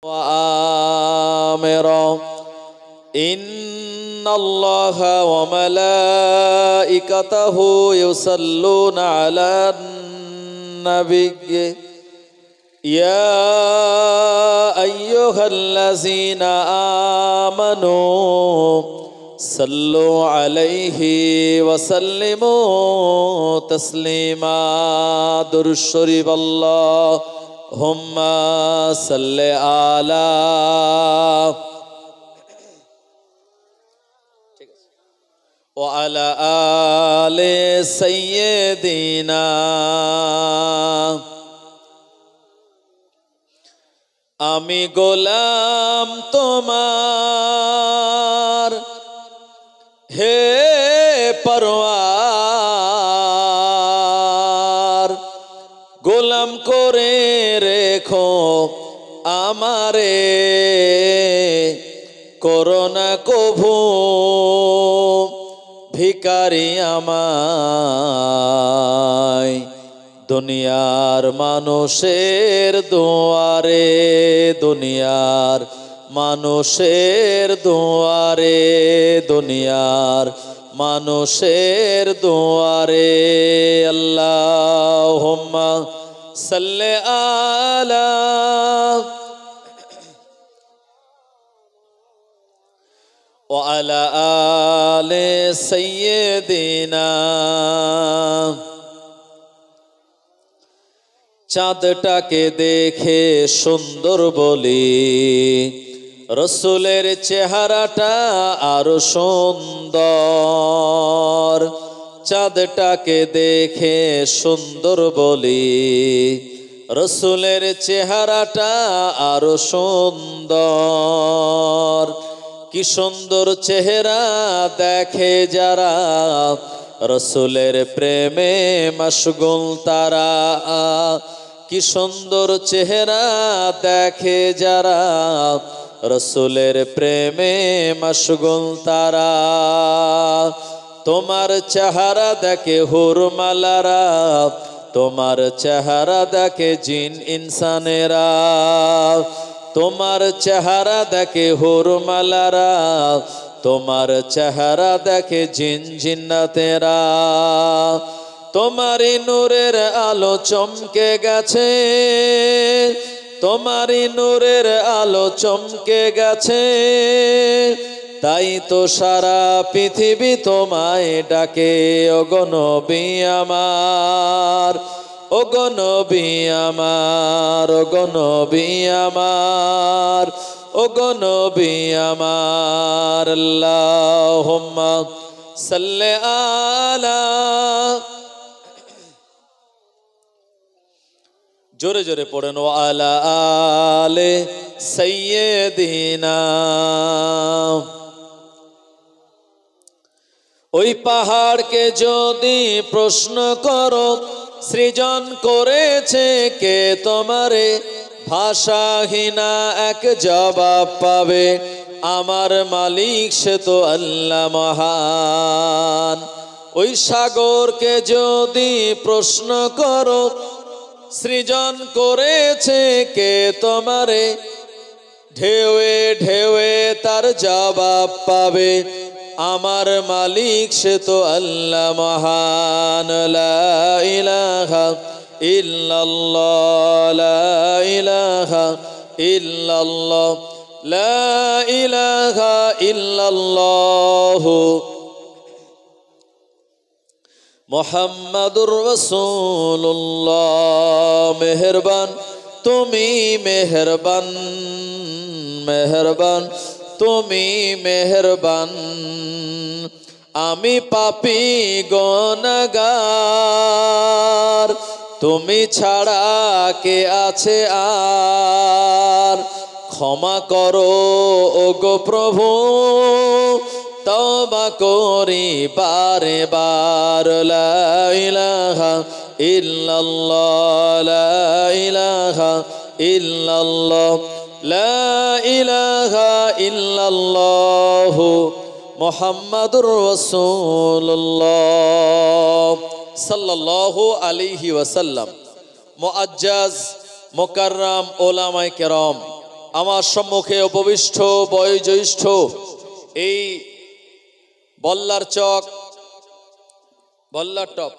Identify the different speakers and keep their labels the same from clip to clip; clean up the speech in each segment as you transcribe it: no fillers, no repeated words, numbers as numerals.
Speaker 1: وآمرا إن الله وملائكته يصلون على النبي يا أيها الذين آمنوا صلوا عليه وسلموا تسليما درود شريف اللهم صل على وعلى آل سيدنا আমি গোলাম তোমার হে পরওয়ার গোলাম করে রেখো আমারে করোনা কভু ভিখারি আমায় দুনিয়ার মানুষের দুয়ারে দুনিয়ার মানুষের দুয়ারে দুনিয়ার মানুষের দুয়ারে আল্লাহুম্মা সাল্লি আলা ওয়া আলা আলি সাইয়্যিদিনা চাঁদটাকে দেখে সুন্দর বলি রসুলের চেহারাটা আরো সুন্দর চাঁদটাকে দেখে সুন্দর বলি রসুলের চেহারাটা আরো সুন্দর কি সুন্দর চেহারা দেখে যারা রসুলের প্রেমে মশগুল তারা কি সুন্দর চেহারা দেখে যারা রসুলের প্রেমে মশগুল তারা তোমার চেহারা দেখে হুরমালারা তোমার চেহারা দেখে জিন ইনসানেরা তোমার চেহারা দেখে হুরমালারা তোমার চেহারা দেখে জিন জিন্নাতেরা তোমারই নূরের আলো চমকে গেছে তোমারই নূরের আলো চমকে গেছে তাই তো সারা পৃথিবী তোমায় ডাকে ওগো নবী আমার ওগো নবী আমার ওগো নবী আমার ওগো নবী আমার আল্লাহুম্মা সাল্লি আলা জোরে জোরে পড়েন ওয়া আলা আলি সাইয়্যিদিনা ওই পাহাড়কে যদি প্রশ্ন করো সৃজন করেছে কে তোমারে ভাষাহীনা এক জবাব পাবে আমার মালিক সে তো আল্লাহ মহান ওই সাগরকে যদি প্রশ্ন করো সৃজন করেছে কে তোমারে ঢেউয়ে ঢেউয়ে তার জবাব পাবে আমার মালিক সে তো আল্লাহ মহান লা ইলাহা ইল্লাল্লাহ লা ইলাহা ইল্লাল্লাহ লা ইলাহা ইল্লাল্লাহ মুহাম্মাদুর রাসূলুল্লাহ মেহেরবান তুমি মেহেরবান মেহেরবান তুমি মেহেরবান আমি পাপী গুনাহগার তুমি ছাড়া কে আছে আর ক্ষমা করো ওগো প্রভু তওবা করি বারে বার লা ইলাহা ইল্লাল্লাহ লা ইলাহা ইল্লাল্লাহ লা ইলাহা ইল্লাল্লাহ মুহাম্মাদুর রাসূলুল্লাহ সাল্লাল্লাহু আলাইহি ওয়াসাল্লাম। মুআজ্জাজ মুকাররম ওলামায়ে কেরাম, আমার সম্মুখে উপবিষ্ট বয়োজ্যেষ্ঠ এই বল্লার চক বল্লার টপ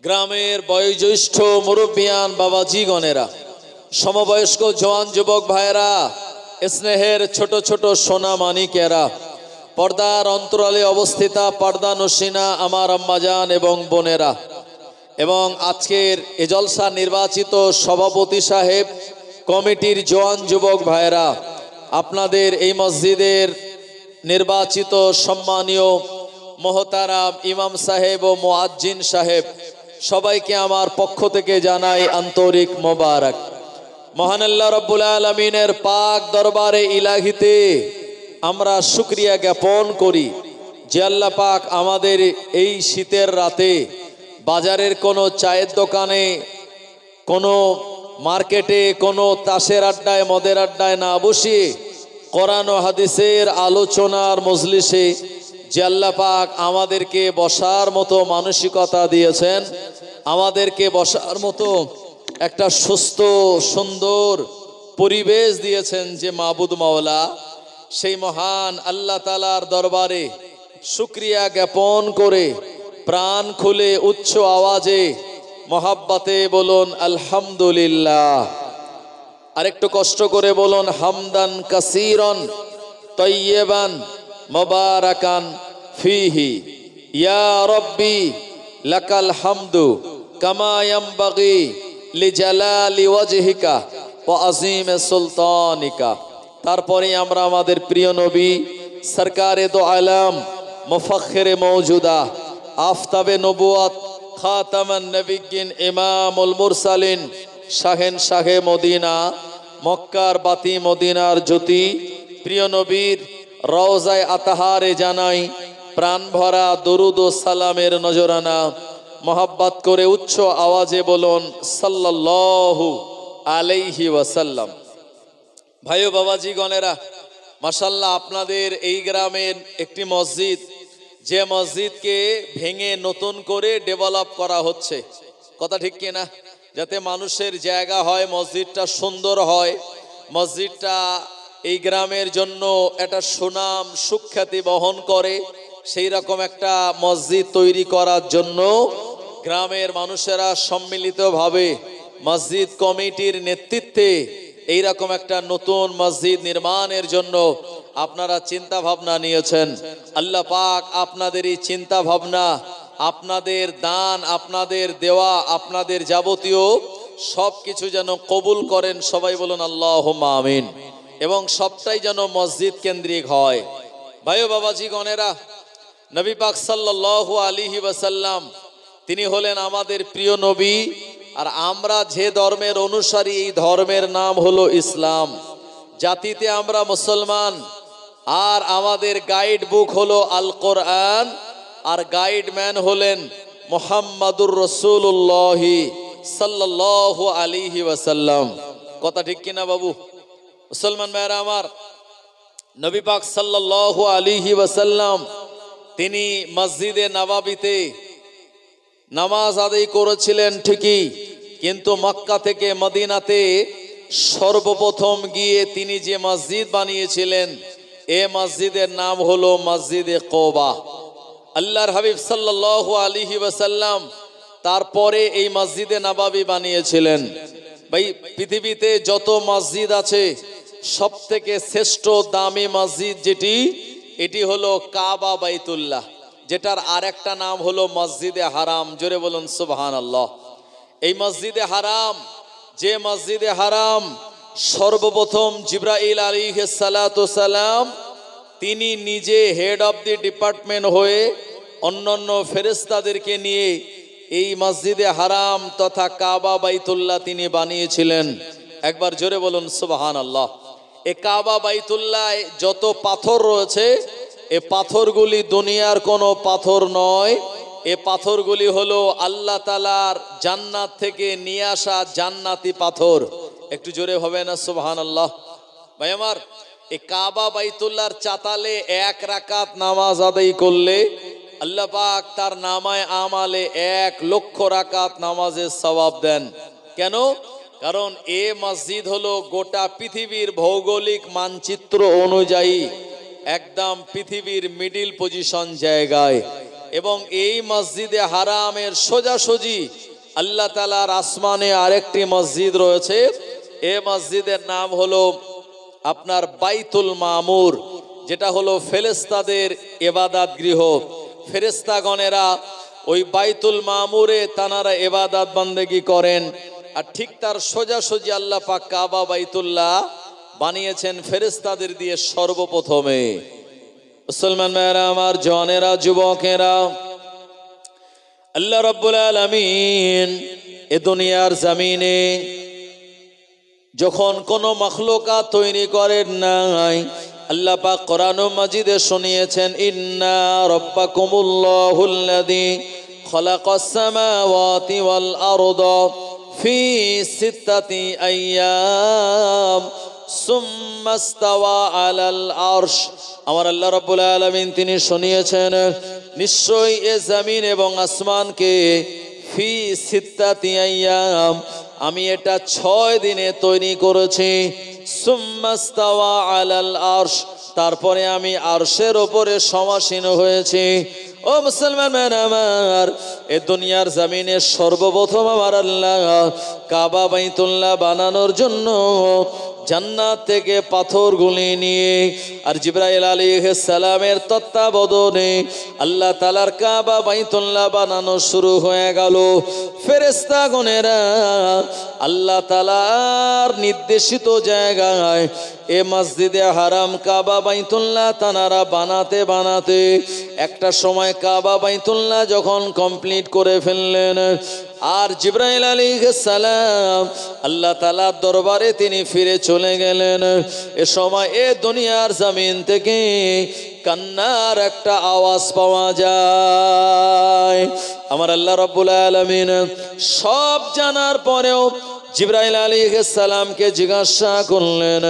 Speaker 1: গ্রামের বয়োজ্যেষ্ঠ মুরব্বিয়ান বাবাজিগণেরা, সমবয়স্ক জওয়ান যুবক ভাইয়েরা, স্নেহের ছোট ছোট সোনা মানিকেরা, পর্দার অন্তরালে অবস্থিতা পর্দা নসিনা আমার আম্মাজান এবং বোনেরা, এবং আজকের এ জলসা নির্বাচিত সভাপতি সাহেব, কমিটির জওয়ান যুবক ভাইয়েরা, আপনাদের এই মসজিদের নির্বাচিত সম্মানীয় মোহতারাম ইমাম সাহেব ও মুয়াজ্জিন সাহেব, সবাইকে আমার পক্ষ থেকে জানাই আন্তরিক মোবারক। মহান আল্লাহ রাব্বুল আলামিনের পাক দরবারে ইলাহিতে আমরা শুকরিয়া জ্ঞাপন করি যে আল্লাহ পাক আমাদের এই শীতের রাতে বাজারের কোনো চায়ের দোকানে, কোনো মার্কেটে, কোনো তাসের আড্ডায়, মদের আড্ডায় না বসিয়ে কোরআন ও হাদিসের আলোচনার মজলিসে যে আল্লাহ পাক আমাদেরকে বসার মতো মানসিকতা দিয়েছেন, আমাদেরকে বসার মতো একটা সুস্থ সুন্দর পরিবেশ দিয়েছেন যে মাবুদ মাওলা, সেই মহান আল্লাহ তাআলার দরবারে শুকরিয়া জ্ঞাপন করে প্রাণ খুলে উচ্চ আওয়াজে মহাব্বতে বলুন আলহামদুলিল্লাহ। আরেকটু কষ্ট করে বলুন হামদান কাসীরান তাইয়্যিবান মুবারাকান ফিহি ইয়া রব্বি লাকাল হামদু কামা ইয়ানবাগি লিজালালি ওয়াজহিকা ওয়া আযীম সুলতানিকা। তারপরে আমরা আমাদের প্রিয় নবী সরকারে দো আলম মুফাখখিরে মওজুদা আফতাবে নবুয়াত খাতামান নবিয়্যিন ইমামুল মুরসালিন শাহেন শাহে মদিনা, মক্কার বাতি মদিনার জ্যোতি, প্রিয় নবীর রওজায়ে আতাহারে জানাই প্রাণ ভরা দরুদ ও সালামের নজরানা। মোহাব্বত করে উচ্চ আওয়াজে বলুন সাল্লাল্লাহু আলাইহি ওয়াসাল্লাম। ভাই ও বাবাজি গণেরা, মাশাআল্লাহ, আপনাদের এই গ্রামের একটি মসজিদ, যে মসজিদকে ভেঙে নতুন করে ডেভেলপ করা হচ্ছে, কথা ঠিক কিনা? যাতে মানুষের জায়গা হয়, মসজিদটা সুন্দর হয়, মসজিদটা এই গ্রামের জন্য একটা সুনাম সুখ্যাতি বহন করে, সেই রকম একটা মসজিদ তৈরি করার জন্য গ্রামের মানুষেরা সম্মিলিতভাবে মসজিদ কমিটির নেতৃত্বে এইরকম একটা নতুন মসজিদ নির্মাণের জন্য আপনারা চিন্তা ভাবনা নিয়েছেন। আল্লাহ পাক আপনাদের এই চিন্তা ভাবনা, আপনাদের দান, আপনাদের দেওয়া, আপনাদের যাবতীয় সবকিছু যেন কবুল করেন। সবাই বলুন আল্লাহুম্মা আমিন। এবং সবটাই যেন মসজিদ কেন্দ্রিক হয়। ভাই ও বাবাজি গণেরা, নবী পাক সাল্লাল্লাহু আলাইহি ওয়াসাল্লাম তিনি হলেন আমাদের প্রিয় নবী, আর আমরা যে ধর্মের অনুসারী, এই ধর্মের নাম হলো ইসলাম। জাতিতে আমরা মুসলমান, আর আমাদের গাইড বুক হলো আল কোরআন, আর গাইডম্যান হলেন মুহাম্মাদুর রাসূলুল্লাহ সাল্লাল্লাহু আলাইহি ওয়াসাল্লাম। কথা ঠিক কিনা বাবু? মুসলমান ভাইরা আমার, নবী পাক সাল্লাল্লাহু আলাইহি ওয়াসাল্লাম তিনি মসজিদে নববীতে নামাজ আদায় করেছিলেন ঠিকই, কিন্তু মক্কা থেকে মদিনাতে সর্বপ্রথম গিয়ে তিনি যে মসজিদ বানিয়েছিলেন, এ মসজিদের নাম হলো মসজিদে কুবা। আল্লাহর হাবিব সাল্লাল্লাহু আলাইহি ওয়াসাল্লাম তারপরে এই মসজিদে নববী বানিয়েছিলেন। ভাই, পৃথিবীতে যত মসজিদ আছে সব থেকে শ্রেষ্ঠ দামি মসজিদ যেটি, এটি হলো কাবা বাইতুল্লাহ, যেটার আরেকটা নাম হলো মসজিদে হারাম। জোরে বলুন সুবহানাল্লাহ। এই মসজিদে হারাম, যে মসজিদে হারাম সর্বপ্রথম জিবরাইল আলাইহিস সালাতু সালাম তিনি নিজে হেড অফ দি ডিপার্টমেন্ট হয়ে অন্যান্য ফেরেশতাদেরকে নিয়ে এই মসজিদে হারাম তথা কাবা বাইতুল্লাহ তিনি বানিয়েছিলেন। একবার জোরে বলুন সুবহানাল্লাহ। এই কাবা বাইতুল্লাহ যত পাথর রয়েছে, এ পাথরগুলি দুনিয়ার কোনো পাথর নয়, এ পাথরগুলি হলো আল্লাহ তাআলার জান্নাত থেকে নিয়ে আসা জান্নাতি পাথর। একটু জোরে হবে না সুবহানাল্লাহ? ভাই আমার, এই কাবা বাইতুল্লাহর চাতালে এক রাকাত নামাজ আদায় করলে আল্লাহ পাক তার নামায় আমালে 1 লক্ষ রাকাত নামাজের সওয়াব দেন। কেন? কারণ এ মসজিদ হলো গোটা পৃথিবীর ভৌগোলিক মানচিত্র অনুযায়ী একদম পৃথিবীর মিডিল পজিশন জায়গায়, এবং এই মসজিদে হারামের সোজাসুজি আল্লাহ তাআলার আসমানে আরেকটি মসজিদ রয়েছে। এ মসজিদের নাম হলো আপনার বাইতুল মামুর, যেটা হলো ফেরেশতাদের ইবাদত গৃহ। ফেরেশতাগণেরা ওই বাইতুল মামুরে তানারা ইবাদত বান্দেগি করেন। আর ঠিক তার সোজাসুজি আল্লাহ পাক কাবা বাইতুল্লাহ বানিয়েছেন ফেরেশতাদের দিয়ে সর্বপ্রথমে। মুসলমান ভাইরা আমার, জওয়ানেরা, যুবকেরা, আল্লাহ রাব্বুল আলামিন এ দুনিয়ার জমিনে যখন কোন মাখলুকাত তৈরি করেন নাই, আল্লাহ পাক কোরআন মাজিদে শুনিয়েছেন, ইন্না রাব্বাকুমুল্লাহুল্লাযী খালাকাস সামাওয়াতি ওয়াল আরদা ফি সিত্তাতি আইয়াম সুম্মা ইসতাওয়া আলাল আরশ। আমার আল্লাহ রাব্বুল আলামিন তিনি শুনিয়েছেন, নিশ্চয়ই এ জমিন এবং আসমানকে ফি সিত্তাতি আইয়াম আমি এটা 6 দিনে তৈরি করেছি। সুম্মা ইসতাওয়া আলাল আরশ, তারপরে আমি আরশের উপরে সমাসীন হয়েছি। ও মুসলমান আমার, এ দুনিয়ার জমিনে সর্বপ্রথম আমার আল্লাহ কাবা বাইতুল্লাহ বানানোর জন্য জান্নাত থেকে পাথরগুলি নিয়ে আর জিবরাইল আলাইহিস সালামের তত্ত্বাবধানে আল্লাহ তাআলার কাবা বাইতুল্লাহ বানানো শুরু হয়ে গেল। ফেরেশতাগণেরা আল্লাহ তাআলার নির্দেশিত জায়গায় এ মসজিদে হারাম কাবা বাইতুল্লাহ তানারা বানাতে বানাতে একটা সময় কাবা বাইতুল্লাহ যখন কমপ্লিট করে ফেললেন, আর জিবরাইল আলাইহিস সালাম আল্লাহ তাআলার দরবারে তিনি ফিরে চলে গেলেন। এ সময় এ দুনিয়ার জমিন থেকে কান্নার একটা আওয়াজ পাওয়া যায়। আমার আল্লাহ রাব্বুল আলামিন সব জানার পরেও জিবরাইল আলাইহিস সালামকে জিজ্ঞাসা করলেন,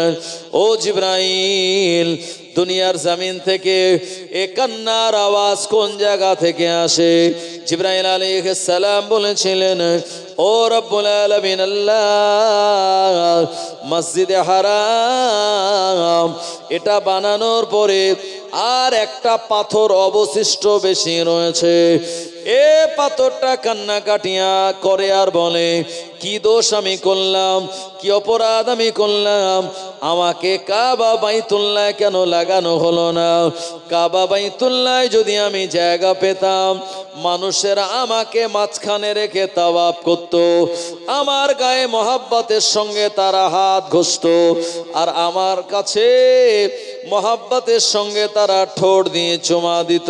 Speaker 1: ও জিবরাইল, দুনিয়ার জমিন থেকে এ কান্নার আওয়াজ কোন জায়গা থেকে আসে? জিবরাইল আলাইহিস সালাম বলেছিলেন, ও রব্বুল আলামিন, আল্লাহ মসজিদে হারাম এটা বানানোর পরে আর একটা পাথর অবশিষ্ট বেশি রয়েছে। এ পাথরটা কান্নাকাটিয়া করে আর বলে, কি দোষ আমি করলাম, কি অপরাধ আমি করলাম, আমাকে কাবা বাইতুল্লাহ কেন লাগানো হলো না? কাবা বাইতুল্লাহ যদি আমি জায়গা পেতাম, মানুষেরা আমাকে মাঝখানে রেখে তাওয়াফ করত, আমার গায়ে মহাব্বতের সঙ্গে তারা হাত ঘষত, আর আমার কাছে মহাব্বতের সঙ্গে তারা ঠোঁট দিয়ে চুমা দিত।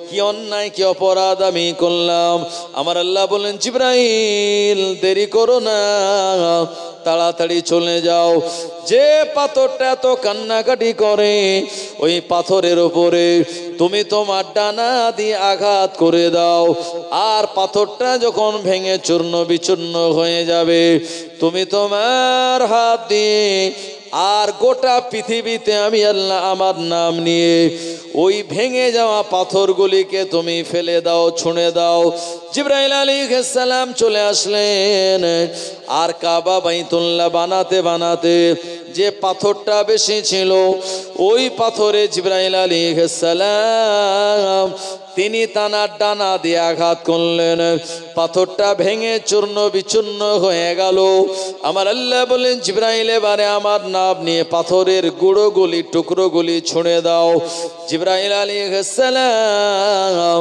Speaker 1: কি অন্যায়, কি অপরাধ আমি করলাম? আমার আল্লাহ বলেন, জিবরাইল দেরি করো না, তাড়াতাড়ি চলে যাও। যে পাথরটা এত কান্নাকাটি করে, ওই পাথরের উপরে তুমি তোমার ডানা দিয়ে আঘাত করে দাও, আর পাথরটা যখন ভেঙে চূর্ণ বিচূর্ণ হয়ে যাবে, তুমি তোমার হাত দিয়ে আর গোটা পৃথিবীতে আমি আল্লাহ আমার নাম নিয়ে ওই ভেঙে যাওয়া পাথরগুলিকে তুমি ফেলে দাও, ছুঁড়ে দাও। জিবরাইল আলাইহিস সালাম চলে আসলেন, আর কাবা বাইতুল্লাহ বানাতে বানাতে যে পাথরটা বেশি ছিল, ওই পাথরে জিবরাইল আলাইহিস সালাম তিনি তানার ডানা দিয়ে আঘাত করলেন, পাথরটা ভেঙে চূর্ণ বিচূর্ণ হয়ে গেল। আমার আল্লাহ বলেন, জিবরাইল এবারে আমার নাম নিয়ে পাথরের গুঁড়োগুলি টুকরোগুলি ছুঁড়ে দাও। জিবরাইল আলাইহিস সালাম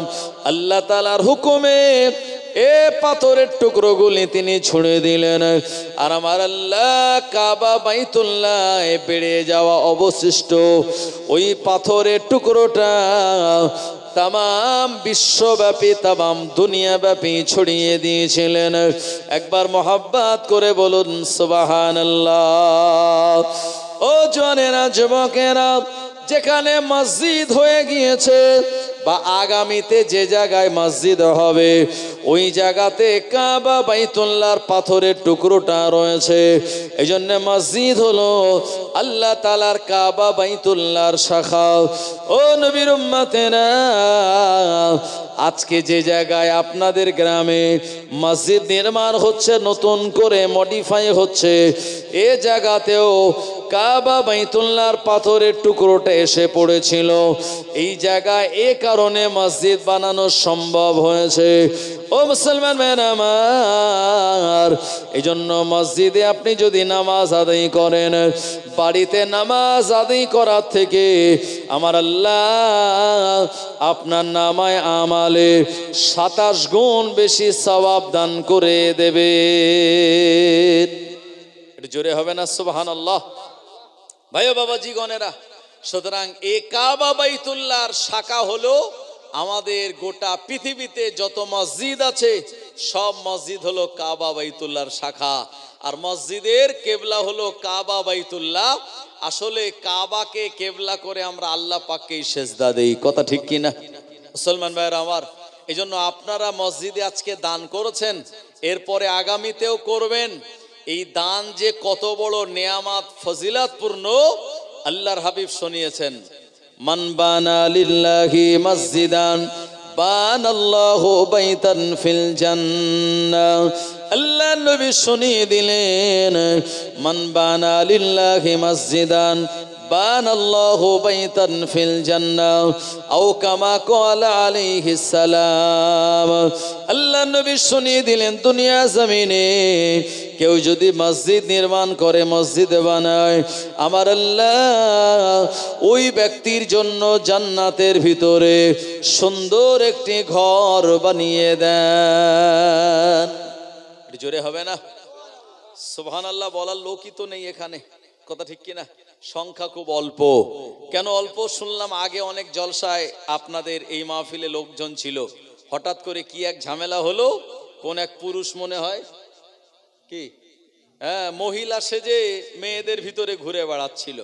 Speaker 1: আল্লাহ তাআলার হুকুমে এ পাথরের টুকরোগুলি তিনি ছুঁড়ে দিলেন, আর আমার আল্লাহ কাবা বাইতুল্লাহ বেড়ে যাওয়া অবশিষ্ট ওই পাথরের টুকরোটা তামাম বিশ্বব্যাপী, তামাম দুনিয়াব্যাপী ছড়িয়ে দিয়েছিলেন। একবার মহাব্বত করে বলুন সুবহানাল্লাহ। ও জওয়ানেরা, যুবকেরা, যেখানে মসজিদ হয়ে গিয়েছে বা আগামীতে যে জায়গায় মসজিদ হবে ওই জায়গাতে কাবা বাইতুল্লাহর পাথরের টুকরোটা রয়েছে। এই জন্য মসজিদ হলো আল্লাহ তাআলার কাবা বাইতুল্লাহর শাখা। ও নবীর উম্মতেরা, আজকে যে জায়গায় আপনাদের গ্রামে মসজিদ নির্মাণ হচ্ছে, নতুন করে মডিফাই হচ্ছে, এ জায়গাতেও কাবা বাইতুল্লাহর পাথরের টুকরোটা এসে পড়েছিল। এই জায়গায় এ কারণে মসজিদ বানানো সম্ভব হয়েছে। ও মুসলমান ভাইরা আমার, এই জন্য মসজিদে আপনি যদি নামাজ আদায় করেন, বাড়িতে নামাজ আদায় করার থেকে আমার আল্লাহ আপনার নামায় আমালে 27 গুণ বেশি সওয়াব দান করে দেবে। এটা জোরে হবে না সুবহানাল্লাহ? ভাই ও বাবাজি গণেরা, সুতরাং এ কাবা বাইতুল্লাহর শাখা হলো আমাদের গোটা পৃথিবীতে যত মসজিদ আছে সব মসজিদ হলো কাবা বাইতুল্লাহর শাখা। আর মসজিদের কেবলা হলো কাবা বাইতুল্লাহ। আসলে কাবাকে কেবলা করে আমরা আল্লাহ পাককেই সেজদা দেই। কথা ঠিক কি না মুসলমান ভাইরা আমার? এই জন্য আপনারা মসজিদে আজকে দান করেছেন, এরপরে আগামীতেও করবেন। এই দান যে কত বড় নেয়ামত ফজিলাতপূর্ণ আল্লাহর হাবিব শুনিয়েছেন, মান বানা লিল্লাহি মসজিদান বানাল্লাহু বাইতান ফিল জান্নাহ। আল্লাহ নবী শুনিয়ে দিলেন, মান বানা লিল্লাহি মসজিদান বানাল্লাহু বাইতান ফিল জান্নাহ আও কামা ক্বালা আলাইহিস সালাম। আল্লাহ নবী শুনিয়ে দিলেন, দুনিয়া জমিনে কেউ যদি মসজিদ নির্মাণ করে, মসজিদ বানায়, আমার আল্লাহ ওই ব্যক্তির জন্য জান্নাতের ভিতরে সুন্দর একটি ঘর বানিয়ে দেন। জোরে হবে না সুবহানাল্লাহ? বলার লোকই তো নেই এখানে। কথা ঠিক কিনা? সংখ্যা খুব অল্প। কেন অল্প শুনলাম? আগে অনেক জলসায় আপনাদের এই মাহফিলে লোকজন ছিল, হঠাৎ করে কি এক ঝামেলা হলো, কোন এক পুরুষ মনে হয় কি মহিলা সেজে মেয়েদের ভিতরে ঘুরে বেড়াচ্ছিল।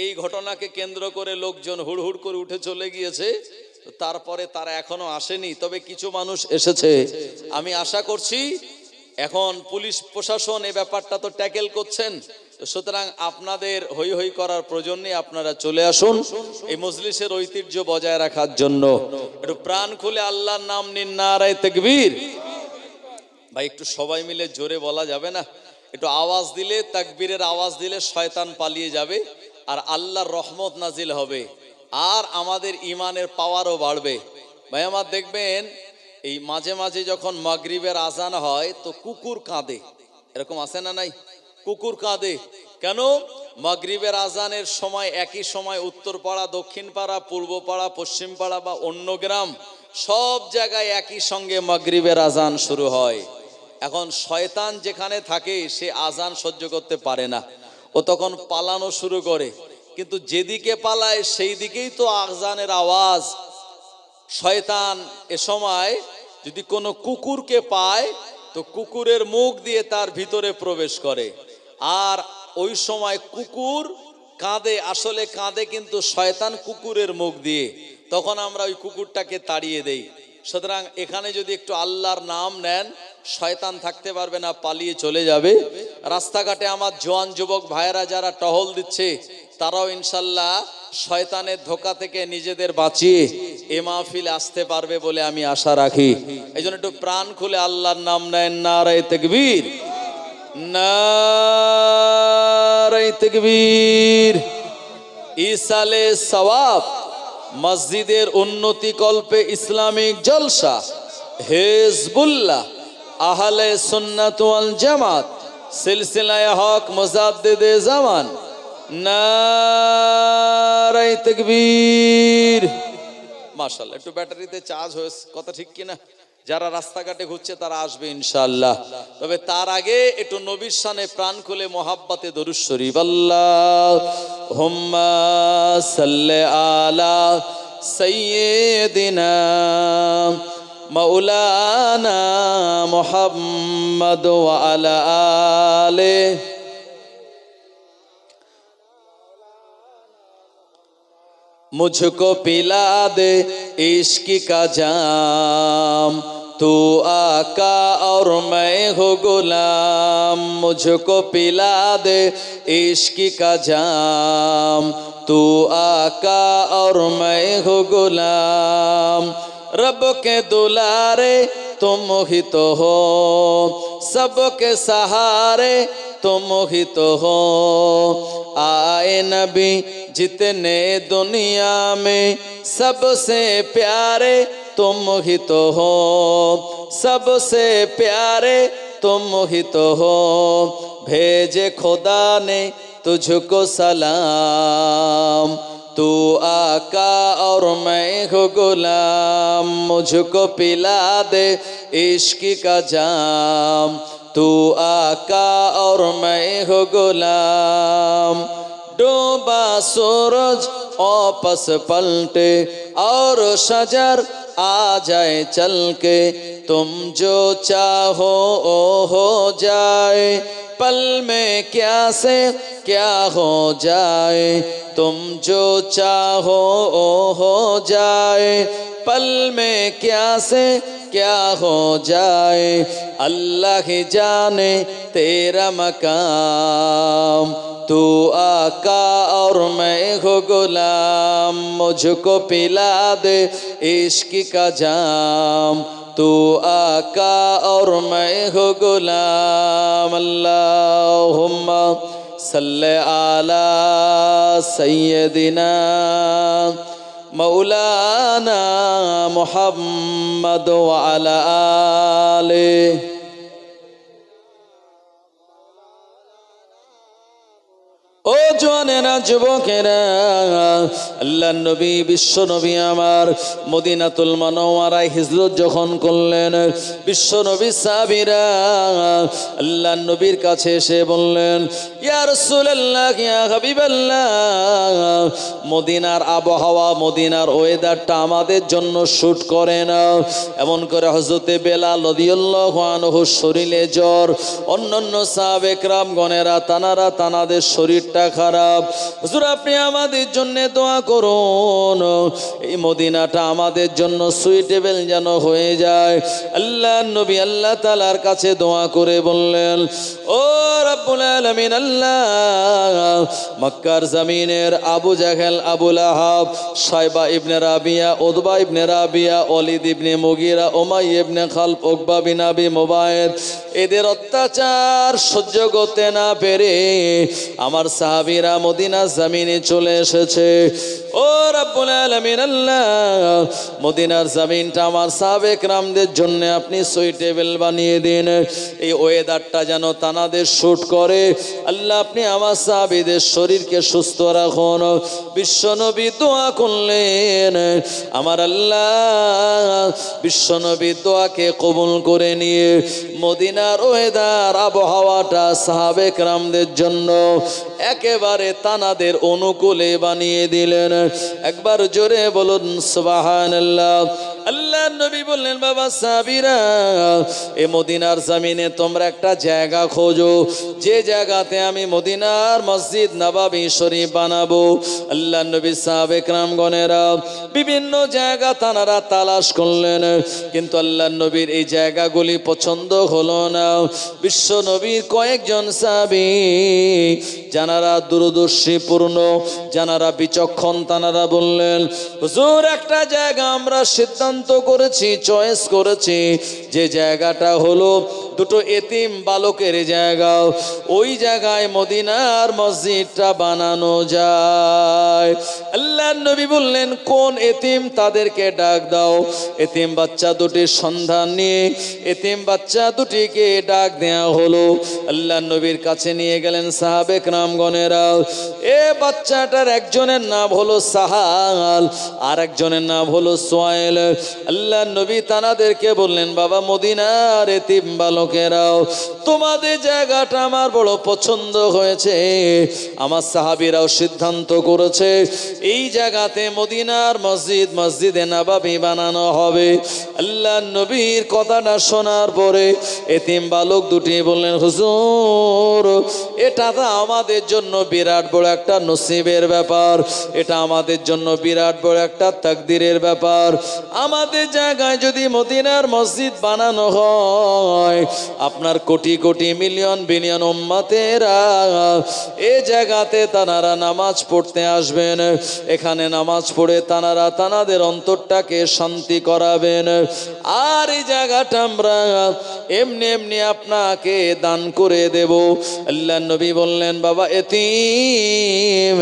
Speaker 1: এই ঘটনাকে কেন্দ্র করে লোকজন হুড়হুড় করে উঠে চলে গিয়েছে। তারপরে তারা এখনো আসেনি, তবে কিছু মানুষ এসেছে। আমি আশা করছি এখন পুলিশ প্রশাসন এই ব্যাপারটা তো ট্যাকেল করছেন। সুতরাং আপনাদের হই হই করার প্রয়োজন নেই, আপনারা চলে আসুন এই মজলিসের ঐতিহ্য বজায় রাখার জন্য। একটু প্রাণ খুলে আল্লাহর নাম নিন, নারায়ে তাকবীর। ভাই একটু সবাই মিলে জোরে বলা যাবে না? একটু আওয়াজ দিলে, তাকবীরের আওয়াজ দিলে শয়তান পালিয়ে যাবে, আর আল্লাহর রহমত নাজিল হবে, আর আমাদের ইমানের পাওয়ারও বাড়বে। ভাই আমার দেখবেন এই মাঝে মাঝে যখন মাগরিবের আজান হয় তো কুকুর কাঁদে, এরকম আছে না নাই? কুকুর কাঁদে কেন? মাগরিবের আজানের সময় একই সময় উত্তর পাড়া, দক্ষিণ পাড়া, পূর্ব পাড়া, পশ্চিম পাড়া বা অন্য গ্রাম সব জায়গায় একই সঙ্গে মাগরিবের আজান শুরু হয়। এখন শয়তান যেখানে থাকে সে আজান সহ্য করতে পারে না, ও তখন পালানো শুরু করে, কিন্তু যেদিকে পালায় সেই দিকেই তো আজানের আওয়াজ। শয়তান এ সময় যদি কোনো কুকুরকে পায় তো কুকুরের মুখ দিয়ে তার ভিতরে প্রবেশ করে, আর ওই সময় কুকুর কাঁদে, আসলে কাঁদে কিন্তু শয়তান কুকুরের মুখ দিয়ে, তখন আমরা ওই কুকুরটাকে তাড়িয়ে দেই। সুতরাং এখানে যদি একটু আল্লাহর নাম নেন, শয়তান থাকতে পারবে না, পালিয়ে চলে যাবে। রাস্তাঘাটে আমার জওয়ান যুবক ভাইয়েরা যারা টহল দিচ্ছে তারাও ইনশাল্লাহ শয়তানের ধোঁকা থেকে নিজেদের বাঁচিয়ে এ মাহফিলে আসতে পারবে বলে আমি আশা রাখি। এই জন্য একটু প্রাণ খুলে আল্লাহর নাম নেন, নারায়ে তাকবীর, নারায়ে তাকবীর। ইসালে সওয়াব মসজিদের উন্নতি কল্পে ইসলামিক জলসা, হিজবুল্লাহ, আহলে সুন্নাত ওয়াল জামাত, সিলসিলায়ে হক মুজাদ্দিদে জামান, নারায়ে তাকবীর। মাশাআল্লাহ, একটু ব্যাটারিতে চার্জ হয়েছে, কথা ঠিক কিনা? যারা রাস্তাঘাটে ঘুরছে তারা আসবে ইনশাআল্লাহ। তবে তার আগে একটু নবীর শানে প্রাণ খুলে মোহাব্বতে দরুদ শরীফ। আল্লাহুম্মা সাল্লি আলা সাইয়্যিদিনা মাওলানা মুহাম্মদ ওয়া আলা আলিহি मुझको पिला दे इश्क का जाम, तू आका और मैं हो गुलाम। मुझको पिला दे इश्क का जाम, तू आका और मैं हो गुलाम। रब के दुलारे तुम ही तो हो, सबके सहारे तुम ही तो हो। आए नबी जितने दुनिया में, सबसे प्यारे तुम ही तो हो, सबसे प्यारे तुम ही तो हो। भेजे खुदा ने तुझको सलाम, तू आका और मैं हो गुलाम। मुझको पिला दे इश्क का जाम, तू आका और मैं हो गुलाम। डूबा सूरज वापस पलटे और शजर आ जाए चल के, तुम जो चाहो ओ हो जाए। पल में क्या से क्या हो जाए, तुम जो चाहो ओ हो जाए। पल में क्या से क्या हो जाए, अल्लाह ही जाने तेरा मकाम। तू आका और मैं हो गुलाम, मुझको पिला दे इश्क का जाम, तू आका और मैं हो गुलाम। अल्लाहुम्मा सल्ले आला सय्यदिना मौलाना मुहम्मद व अला आले। ও জওয়ানেরা, যুবকেরা, আল্লাহ নবী বিশ্ব নবী আমার মদিনাতুল মুনাওয়ারায় হিজরত যখন করলেন, বিশ্ব নবী সাহাবীরা আল্লাহ নবীর কাছে এসে বললেন, ইয়া রাসূলুল্লাহ, ইয়া হাবিবাল্লাহ, মদিনার আবহাওয়া, মদিনার ওয়েদারটা আমাদের জন্য শুট করে না। এমন করে হযরতে বেলাল রাদিয়াল্লাহু আনহু শরীরে জ্বর, অন্যান্য সাহাবে কেরামগণেরা তানারা তানাদের শরীর খারাপ। হুজুর আপনি আমাদের জন্য দোয়া করুন, এই মদিনাটা আমাদের জন্য সুইটেবল যেন হয়ে যায়। আল্লাহ নবী আল্লাহ তাআলার কাছে দোয়া করে বললেন, ও রব্বুল আলামিন, আল্লাহ মক্কার জমিনের আবু জাহেল, আবু লাহাব, শায়বা ইবনে রাবিয়া, উতবা ইবনে রাবিয়া, ওয়ালিদ ইবনে মুগিরা, উমাইয়া ইবনে খালফ, উকবা বিন আবি মুবাইদ, এদের অত্যাচার সহ্য করতে না পেরে আমার সাহাবীরা মদিনার জমিনে চলে এসেছে। ও রব্বুল আলামিন, আল্লাহ মদিনার জমিনটা আমার সাহাবে কেরামদের জন্য আপনি সুইটেবল বানিয়ে দিন, এই ওয়েদারটা যেন তানাদের শুট করে। আল্লাহ আপনি আমার সাহাবীদের শরীরকে সুস্থ রাখুন। বিশ্বনবী দোয়া করলেন, আমার আল্লাহ বিশ্বনবীর দোয়াকে কবুল করে নিয়ে মদিনার ওয়েদার আবহাওয়াটা সাহাবে কেরামদের জন্য একেবারে তানাদের অনুকূলে বানিয়ে দিলেন। একবার জোরে বলুন সুবহানাল্লাহ। আল্লাহ নবী বললেন, বাবা সাহাবীরা, এ মদিনার জমিনে তোমরা একটা জায়গা খোঁজো, যে জায়গাতে আমি মদিনার মসজিদ নববী শরীফ বানাবো। আল্লাহ নবী সাহাবে কেরামগণেরা বিভিন্ন জায়গা তানারা তালাশ করলেন, কিন্তু আল্লাহ নবীর এই জায়গাগুলি পছন্দ হলো না। বিশ্ব নবীর কয়েকজন সাহাবী যারা দূরদর্শীপূর্ণ, যারা বিচক্ষণ, তানারা বললেন, হুজুর একটা জায়গা আমরা সিদ্ধান্ত করেছি, চয়েস করেছি, যে জায়গাটা হলো দুটো এতিম বালকের জায়গা, ওই জায়গায় মদিনার মসজিদটা বানানো যায়। আল্লাহ নবী বললেন, কোন এতিম, তাদেরকে ডাক দাও। এতিম বাচ্চা দুটির সন্ধান নিয়ে এতিম বাচ্চা দুটিকে ডাক দেয়া হলো। আল্লাহ নবীর কাছে নিয়ে গেলেন সাহাবে কেরামগণেরা। এ বাচ্চাটার একজনের নাম হলো সাহাল, আর একজনের নাম হলো সোয়াইল। আল্লাহ নবী তানাদেরকে বললেন, বাবা মদিনার এতিম বালক লোকেরাও, তোমাদের জায়গাটা আমার বড় পছন্দ হয়েছে। আমার সাহাবীরাও সিদ্ধান্ত করেছে এই জায়গাতে মদিনার মসজিদ, মসজিদে নববী বানানো হবে। আল্লাহ নবীর কথাটা শোনার পরে এতিম বালক দুটি বললেন, হুজুর, এটা তো আমাদের জন্য বিরাট বড় একটা নসিবের ব্যাপার, এটা আমাদের জন্য বিরাট বড় একটা তাকদীরের ব্যাপার। আমাদের জায়গায় যদি মদিনার মসজিদ বানানো হয়, আপনার কোটি কোটি মিলিয়ন বিলিয়ন উম্মতেরা এই জায়গাতে তানারা নামাজ পড়তে আসবেন। এখানে নামাজ পড়ে তানারা তানাদের অন্তরটাকে শান্তি করাবেন। আর এই জায়গাটা আমরা এমনি এমনি আপনাকে দান করে দেব। আল্লাহ নবী বললেন, বাবা এতিম,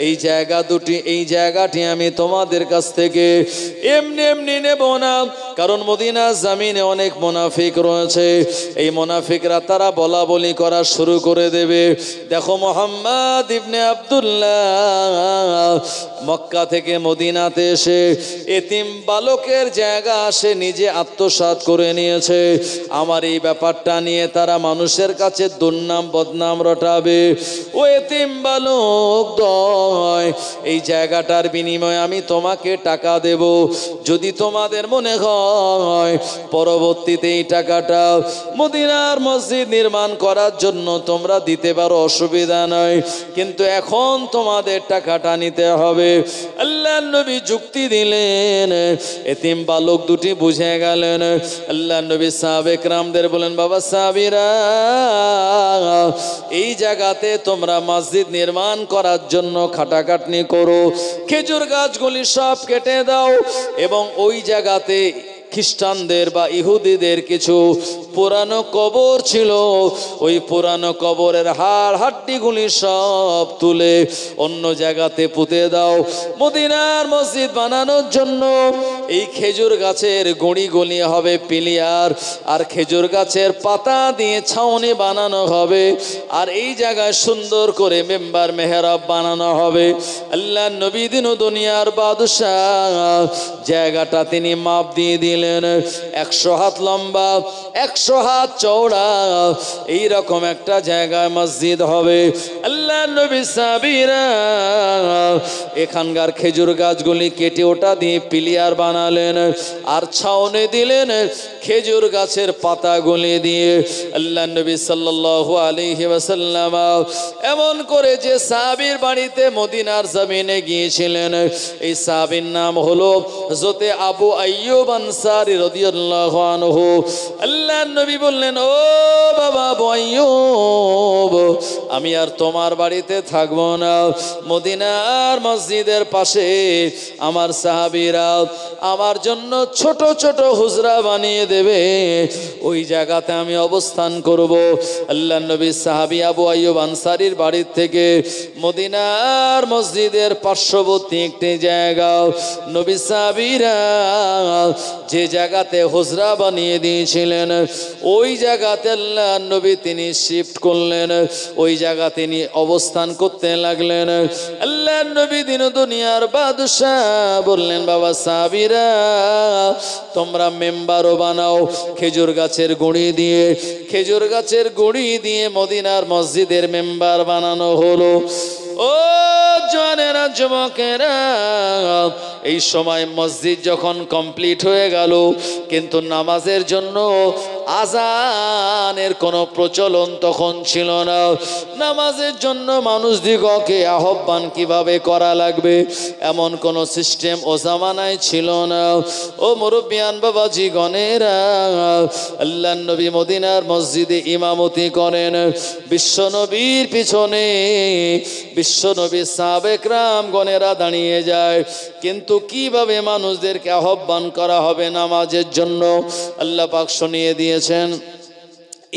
Speaker 1: এই জায়গা দুটি, এই জায়গাটি আমি তোমাদের কাছ থেকে এমনি এমনি নেব না। কারণ মদিনা জামিনে অনেক মুনাফিক রয়েছে। এই মুনাফিকরা তারা বলা বলি করা শুরু করে দেবে, দেখো মুহাম্মদ ইবনে আব্দুল্লাহ মক্কা থেকে মদিনাতে এসে এতিম বালকের জায়গা সে নিজে আত্মসাৎ করে নিয়েছে। আমার এই ব্যাপারটা নিয়ে তারা মানুষের কাছে দুর্নাম বদনাম রটাবে। ও এতিম বালক দয়, এই জায়গাটার বিনিময়ে আমি তোমাকে টাকা দেব। যদি তোমাদের মনে হয় পরবর্তীতে এই টাকাটা মদিনার মসজিদ নির্মাণ করার জন্য তোমরা দিতে পারো, অসুবিধা নয়, কিন্তু এখন তোমাদের টাকাটা নিতে হবে। আল্লাহ নবী যুক্তি দিলেন। এতিম বালক দুটি বুঝে গেলেন। আল্লাহ নবী সাহাবে কেরামদের বলেন, বাবা সাহাবীরা, এই জায়গাতে তোমরা মসজিদ নির্মাণ করার জন্য খাটাখাটনি করো, খেজুর গাছগুলি সব কেটে দাও এবং ওই জায়গাতে খ্রিস্টানদের বা ইহুদিদের কিছু পুরানো কবর ছিল, ওই পুরানো কবরের হাড় হাড্ডিগুলি সব তুলে অন্য জায়গাতে পুঁতে দাও। মদিনার মসজিদ বানানোর জন্য এই খেজুর গাছের গুঁড়িগুলি হবে পিলিয়ার, আর খেজুর গাছের পাতা দিয়ে ছাউনি বানানো হবে, আর এই জায়গায় সুন্দর করে মেম্বার মেহরাব বানানো হবে। আল্লাহ নবী দিন দুনিয়ার বাদশাহ জায়গাটা তিনি মাপ দিয়ে দিলেন। 100 হাত লম্বা, 100 হাত চওড়া, এইরকম একটা জায়গায় মসজিদ হবে। আল্লাহ নবী সাহাবীরা এখানকার খেজুর গাছগুলি কেটে ওটা দিয়ে পিলিয়ার বানালেন, আর ছাউনি দিলেন খেজুর গাছের পাতাগুলি দিয়ে। আল্লাহ নবী সাল্লাল্লাহু আলাইহি ওয়াসাল্লাম এমন করে যে সাহাবীর বাড়িতে মদিনার জমিনে গিয়েছিলেন, এই সাহাবীর নাম হলো হযরত আবু আইয়ুব আনসারী রাদিয়াল্লাহু আনহু। আল্লাহ নবী বললেন, ও বাবা আবু আইয়ুব, আমি আর তোমার বাড়িতে থাকবো না। মদিনার মসজিদের পাশে আমার সাহাবীরা আমার জন্য ছোট ছোট হুজরা বানিয়ে দেবে, ওই জায়গাতে আমি অবস্থান করব। আল্লাহ নবী সাহাবী আবু আইয়ুব আনসারীর বাড়ির থেকে মদিনার মসজিদের পার্শ্ববর্তী একটি জায়গা, নবী সাহাবীরা যে জায়গাতে হুজরা বানিয়ে দিয়েছিলেন, ওই জায়গাতে আল্লাহ নবী তিনি শিফট করলেন, ওই জায়গা তিনি অবস্থান করতে লাগলেন। আল্লাহ নবী দিন দুনিয়ার বাদশাহ বললেন, বাবা সাহাবীরা, তোমরা মেম্বারও বানাও খেজুর গাছের গুঁড়ি দিয়ে। খেজুর গাছের গুঁড়ি দিয়ে মদিনার মসজিদের মেম্বার বানানো হলো। ও জওয়ানেরা, যুবকেরা, এই সময় মসজিদ যখন কমপ্লিট হয়ে গেল, কিন্তু নামাজের জন্য আজানের কোনো প্রচলন তখন ছিল না। নামাজের জন্য মানুষদিগকে আহ্বান কিভাবে করা লাগবে এমন কোনো সিস্টেম ও জামানায় ছিল না। ও মুরব্বিয়ান বাবাজি গণেরা, আল্লাহ নবী মদিনার মসজিদে ইমামতি করেন। বিশ্বনবীর পিছনে বিশ্বনবী সাহাবে কেরাম গণেরা দাঁড়িয়ে যায়, কিন্তু কিভাবে মানুষদেরকে আহ্বান করা হবে নামাজের জন্য আল্লাহ পাক শুনিয়ে দিয়েছেন।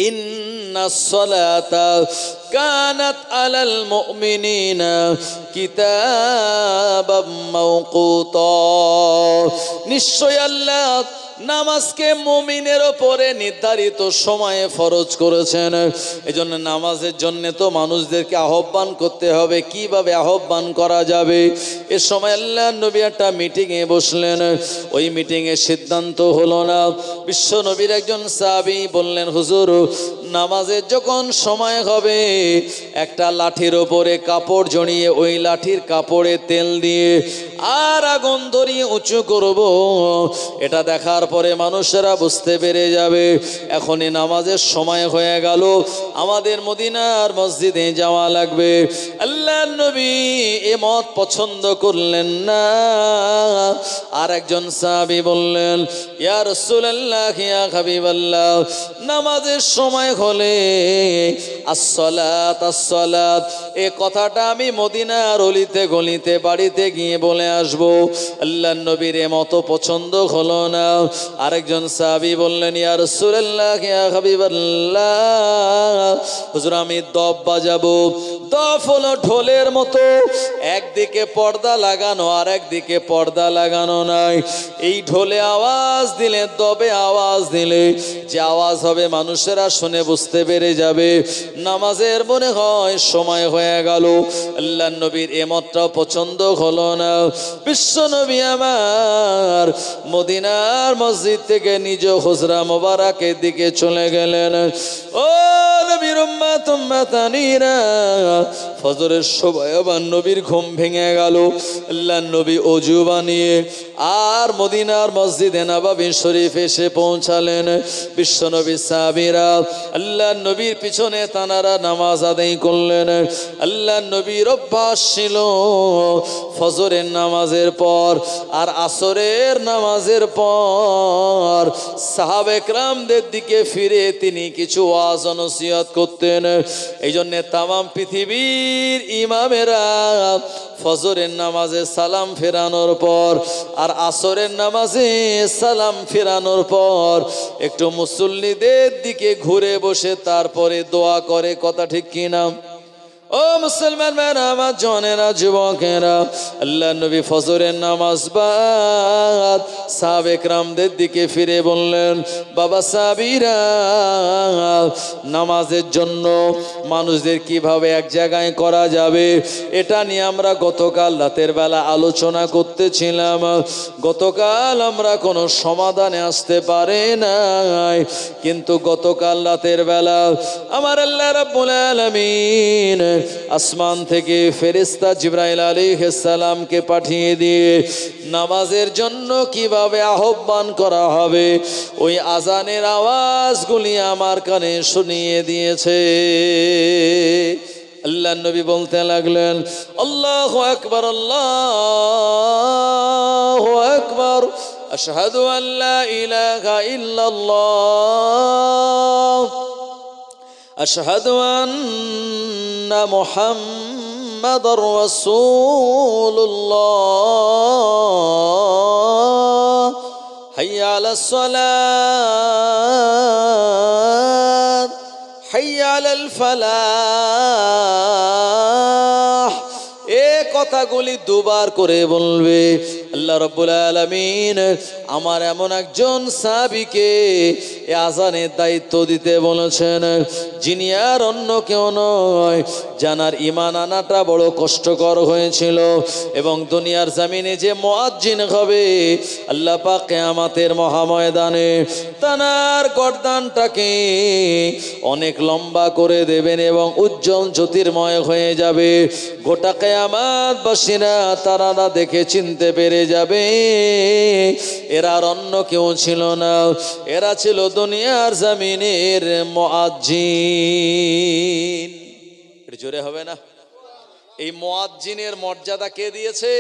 Speaker 1: ইন্নাস সালাতা কানাত আলাল মুমিনিনা কিতাবাম মাওকুতা, নিশ্চয় আল্লাহ নামাজকে মুমিনের উপরে নির্ধারিত সময়ে ফরজ করেছেন। এজন্য নামাজের জন্য তো মানুষদেরকে আহ্বান করতে হবে। কিভাবে আহ্বান করা যাবে? এ সময় আল্লাহর নবী একটা মিটিংয়ে বসলেন। ওই মিটিংয়ে সিদ্ধান্ত হলো না। বিশ্ব নবীর একজন সাহাবী বললেন, হুজুর, নামাজের যখন সময় হবে একটা লাঠির ওপরে কাপড় জড়িয়ে ওই লাঠির কাপড়ে তেল দিয়ে আর আগুন ধরিয়ে উঁচু করব। এটা দেখার পরে মানুষেরা বুঝতে পেরে যাবে এখনই নামাজের সময় হয়ে গেল, আমাদের মদিনার মসজিদে যাওয়া লাগবে। আল্লাহর নবী এ মত পছন্দ করলেন না। আর একজন সাহাবী বললেন, ইয়া রাসূলুল্লাহ, ইয়া হাবিবাল্লাহ, নামাজের সময় হলে আসসালাত আসসালাত এই কথাটা আমি মদিনার অলিতে গলিতে বাড়িতে গিয়ে বলে আসব। আল্লাহর নবীর মত পছন্দ হলো না। আরেকজন সাহাবী বললেন, ইয়া রাসূলুল্লাহ, ইয়া হাবিবাল্লাহ, হুজুর আমি দফ বাজাবো। দফ হলো ঢোলের মতো, একদিকে পর্দা লাগানো আর একদিকে পর্দা লাগানো নাই। এই ঢোলে আওয়াজ দিলে, দফে আওয়াজ দিলে যে আওয়াজ হবে মানুষেরা শুনে বুঝতে পেরে যাবে নামাজের মনে হয় সময় হয়ে গেল। আল্লাহর নবীর এ মতটাও পছন্দ হলো না। বিশ্ব নবী আমার মদিনার মসজিদ থেকে নিজ হুজরা মোবারকের দিকে চলে গেলেন। ও নবীর উম্মত উম্মতানিরা, ফজরের সময় আবার নবীর ঘুম ভেঙে গেল। আল্লাহর নবী ওযু বানিয়ে আর মদিনার মসজিদে নববী শরীফ এসে পৌঁছালেন। বিশ্ব নবী সাহাবীরা আল্লাহর নবীর পিছনে তানারা নামাজ আদায় করলেন। আল্লাহর নবীর অভ্যাস ছিল ফজরের নামাজের পর আর আসরের নামাজের পর সাহাবে কেরামদের দিকে ফিরে তিনি কিছু ওয়াজ নসিহত করতেন। এই জন্য তামাম পৃথিবীর ইমামেরা ফজরের নামাজে সালাম ফেরানোর পর আর আসরের নামাজে সালাম ফেরানোর পর একটু মুসল্লিদের দিকে ঘুরে বসে তারপরে দোয়া করে। কথা ঠিক কিনা? ও মুসলমান ভাইরা আমার, জনেরা, যুবকেরা, আল্লাহর নবী ফজরের নামাজ বাদ সাহাবে কেরামদের দিকে ফিরে বললেন, বাবা সাহাবীরা, নামাজের জন্য মানুষদের কিভাবে এক জায়গায় করা যাবে এটা নিয়ে আমরা গতকাল রাতের বেলা আলোচনা করতেছিলাম। গতকাল আমরা কোনো সমাধানে আসতে পারি নাই, কিন্তু গতকাল রাতের বেলা আমার আল্লাহ রাব্বুল আলামিন আসমান থেকে ফেরেশতা জিবরাইল আলাইহিস সালামকে পাঠিয়ে দিয়ে নামাজের জন্য কিভাবে আহ্বান করা হবে ওই আজানের আওয়াজগুলি আমার কানে শুনিয়ে দিয়েছে। আল্লাহর নবী বলতে লাগলেন, আল্লাহু আকবার, আল্লাহু আকবার, আশহাদু আল্লা ইলাহা ইল্লাল্লাহ, আশহাদু আন্না মুহাম্মাদার রাসূলুল্লাহ, হাইয়া আলাস সালাত, হাইয়া আলাল ফালাহ। এ কথাগুলি দুবার করে বলবে। আল্লাহ রাব্বুল আলামিন আমার এমন একজন সাহাবীকে এই আজানের দায়িত্ব দিতে বলেছেন যিনি আর অন্য কেউ নয়, জানার ঈমান আনাটা বড় কষ্টকর হয়েছিল এবং দুনিয়ার জমিনে যে মুয়াজ্জিন হবে আল্লাহ পাক কিয়ামতের মহাময়দানে তানার গর্দানটাকে অনেক লম্বা করে দেবেন এবং উজ্জ্বল জ্যোতির্ময় হয়ে যাবে। গোটা কিয়ামতবাসীরা তারা দেখে চিনতে পেরে যাবে এরা আর অন্য কেউ ছিল না, এরা ছিল দুনিয়ার জমিনের মুয়াজ্জিন। এটা জোরে হবে না? এই মুয়াজ্জিনের মর্যাদা কে দিয়েছে?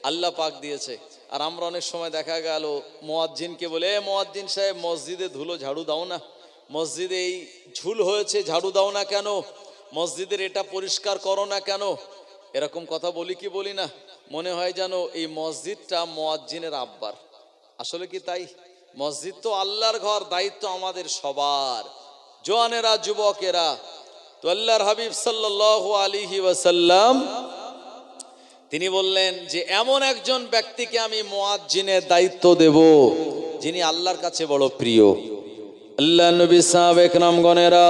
Speaker 1: আল্লাহ পাক দিয়েছে। আর আমরা অনেক সময় দেখা গেল মুয়াজ্জিনকে বলে, এ মুয়াজ্জিন সাহেব মসজিদে ধুলো ঝাড়ু দাও না, মসজিদে এই ঝুল হয়েছে ঝাড়ু দাও না কেন, মসজিদের এটা পরিষ্কার করো না কেন, এরকম কথা বলি কি বলি না? মনে হয় যেন এই মসজিদটা মুয়াজ্জিনের আব্বার। আসলে কি তাই? মসজিদ তো আল্লাহর ঘর, দায়িত্ব আমাদের সবার। জওয়ানেরা, যুবকেরা, তো আল্লাহর হাবিব সাল্লাল্লাহু আলাইহি ওয়াসাল্লাম তিনি বললেন যে এমন একজন ব্যক্তিকে আমি মুয়াজ্জিনের দায়িত্ব দেব যিনি আল্লাহর কাছে বড় প্রিয়। আল্লাহ নবী সাহাবে একরামগণেরা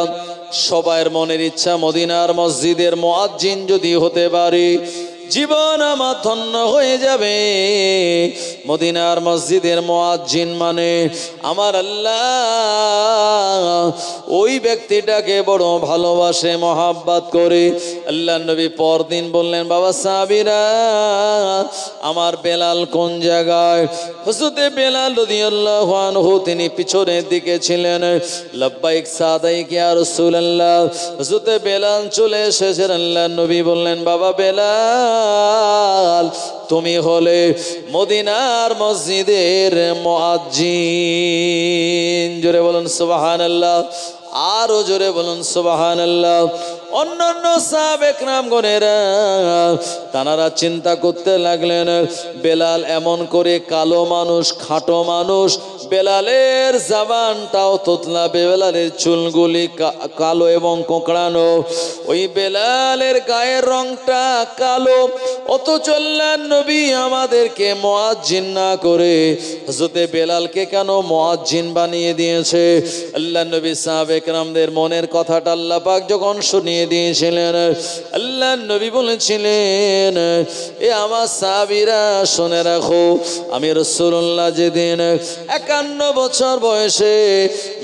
Speaker 1: সবার মনের ইচ্ছা মদিনার মসজিদের মুয়াজ্জিন যদি হতে পারি জীবন আমার ধন্য হয়ে যাবে। মদিনার মসজিদের মুয়াজ্জিন মানে আমার আল্লাহ ওই ব্যক্তিটাকে বড় ভালোবাসে, মহাব্বত করে। আল্লাহ নবী পরদিন বললেন, বাবা সাহাবীরা আমার বেলাল কোন জায়গায়? হযরতে বেলাল রাদিয়াল্লাহু আনহু তিনি পিছনের দিকে ছিলেন। লাব্বাইক সাদাইক ইয়া রাসূলুল্লাহ। হযরতে বেলাল চলে এসেছেন। আল্লাহ নবী বললেন, বাবা বেলাল তুমি হলে মদিনার মসজিদের মুয়াজ্জিন। জোরে বলুন সুবহানাল্লাহ, আরো জোরে বলুন সুবহানাল্লাহ। অন্যান্য সাহাবে একরামগণেরা তারা চিন্তা করতে লাগলেন, বেলাল এমন করে কালো মানুষ, খাটো মানুষ, বেলালের জবানটাও তোতলা, বেলালের চুলগুলি কালো এবং কোঁকড়ানো, ওই বেলালের গায়ের রংটা কালো, অথচ আল্লাহর নবী আমাদেরকে মুয়াজ্জিন না করে হযরতে বেলালকে কেন মুয়াজ্জিন বানিয়ে দিয়েছে? আল্লাহর নবী সাহাবে একরামদের মনের কথাটা আল্লাহ পাক যখন শুনিয়ে দিয়েছিলেন, আল্লাহর নবী বলেছিলেন, এ আমার সাহাবীরা শুনে রাখো, আমি রাসূলুল্লাহ যেদিন 51 বছর বয়সে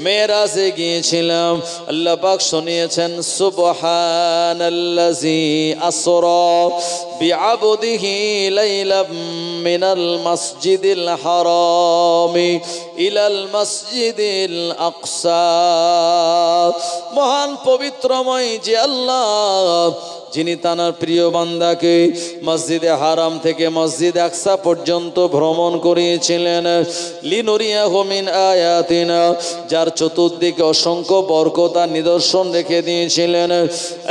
Speaker 1: মেরাজে গিয়েছিলাম, আল্লাহ পাক শুনিয়েছেন, সুবহানাল্লাযী আসরা বিআবদিহি লাইলাম মিনাল মাসজিদিল হারামি ইলাল মাসজিদিল আকসা। মহান পবিত্রময় যে আল্লাহ, যিনি তার প্রিয় বান্দাকে মসজিদে হারাম থেকে মসজিদ আকসা পর্যন্ত ভ্রমণ করিয়েছিলেন, লিনুরিয়াহু মিন আয়াতিনা, যার চতুর্দিকে অসংখ্য বরকত আর নিদর্শন রেখে দিয়েছিলেন।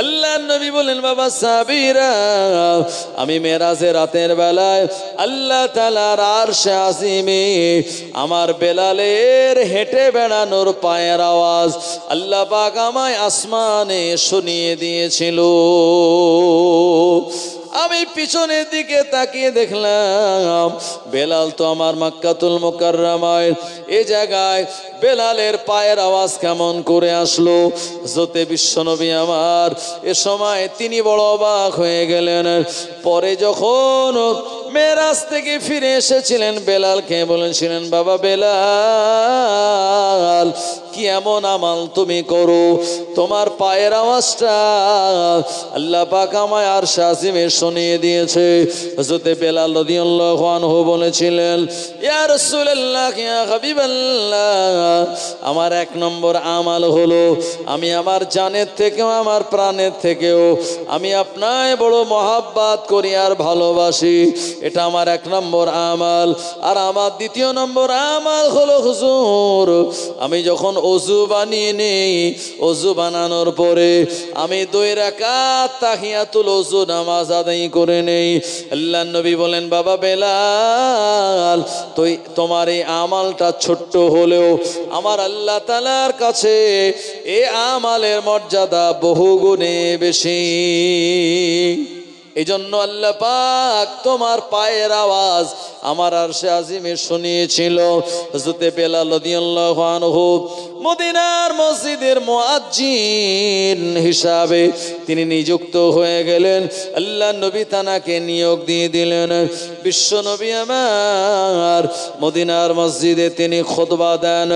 Speaker 1: আল্লাহর নবী বলেন, বাবা সাহাবীরা আমি মেরাজের রাতের বেলায় আল্লাহ তাআলার আরশে আজিমে আমার বেলালের হেঁটে বেড়ানোর পায়ের আওয়াজ আল্লাহ পাক আমায় আসমানে শুনিয়ে দিয়েছিল। আমি পিছনের দিকে তাকিয়ে দেখলাম বেলাল তো আমার মক্কাতুল মুকাররমায় এই জায়গায় বেলালের পায়ের আওয়াজ কেমন করে আসলো? হযরতে বিশ্বনবী আমার এ সময় তিনি বড় অবাক হয়ে গেলেন। পরে যখন মেরাজ থেকে ফিরে এসেছিলেন, বেলালকে বলেছিলেন, বাবা বেলাল কি এমন আমাল তুমি করো, তোমার পায়ের আওয়াজটা আল্লাহ পাক আমায় আরশে আজিমে শুনিয়ে দিয়েছে। হযরতে বেলাল রাদিয়াল্লাহু আনহু বলেছিলেন, ইয়া রাসূলুল্লাহ, ইয়া হাবিবাল্লাহ, আমার 1 নম্বর আমাল হলো আমি আমার জানের থেকেও আমার প্রাণের থেকেও আমি আপনায় বড় মহাব্বত করি আর ভালোবাসি, এটা আমার 1 নম্বর আমাল। আর আমার 2 নম্বর আমাল হলো হুজুর আমি যখন ওযু বানিয়ে নেই, ওযু বানানোর পরে আমি 2 রাকাত তাহিয়াতুল ওযু নামাজ আদায় করে নেই। আল্লাহর নবী বলেন, বাবা বেলাল তোমার এই আমালটা ছোট্ট হলেও আমার আল্লাহ তাআলার কাছে এই আমালের মর্যাদা বহু গুণে বেশি। এই জন্য আল্লাহ পাক তোমার পায়ের আওয়াজ আমার আরশে আজিমে শুনিয়েছিল। হযরতে বেলাল রাদিয়াল্লাহু আনহু মদিনার মসজিদের মুয়াজ্জিন হিসাবে তিনি নিযুক্ত হয়ে গেলেন। আল্লাহ নবী তানাকে নিয়োগ দিয়ে দিলেন। বিশ্ব নবী আমার মদিনার মসজিদে তিনি খুতবা দেন,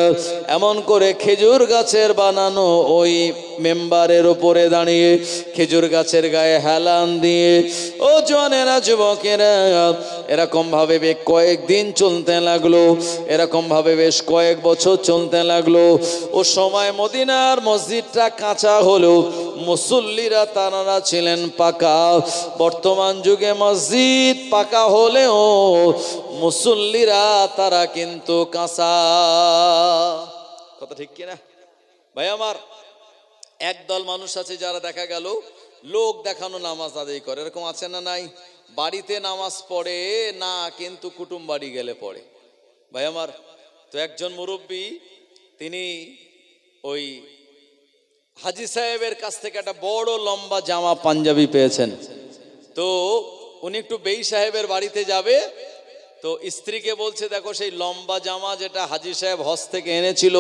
Speaker 1: এমন করে খেজুর গাছের বানানো ওই মেম্বারের উপরে দাঁড়িয়ে খেজুর গাছের গায়ে হেলান দিয়ে, ও জওয়ানেরা, যুবকেরা, এরকম ভাবে কয়েকদিন চলতে লাগলো, এরকম ভাবে বেশ কয়েক বছর চলতে লাগলো। ও সময় মদিনার মসজিদটা কাঁচা হলেও মুসল্লিরা তারা ছিলেন পাকা। বর্তমান যুগে মসজিদ পাকা হলেও মুসল্লিরা তারা কিন্তু কাঁচা। কথা ঠিক কিনা ভাই আমার? একদল মানুষ আছে যারা দেখা গেল লোক দেখানো নামাজ আদায় করে, এরকম আছে না নাই? বাড়িতে নামাজ পড়ে না, কিন্তু কুটুম বাড়ি গেলে পড়ে। ভাই আমার, তো একজন মুরব্বী তিনি ওই হাজী সাহেবের কাছ থেকে একটা বড় লম্বা জামা পাঞ্জাবি পেয়েছেন। তো উনি একটু বেই সাহেবের বাড়িতে যাবে, তো স্ত্রীকে বলছে, দেখো সেই লম্বা জামা যেটা হাজী সাহেব হজ থেকে এনেছিল,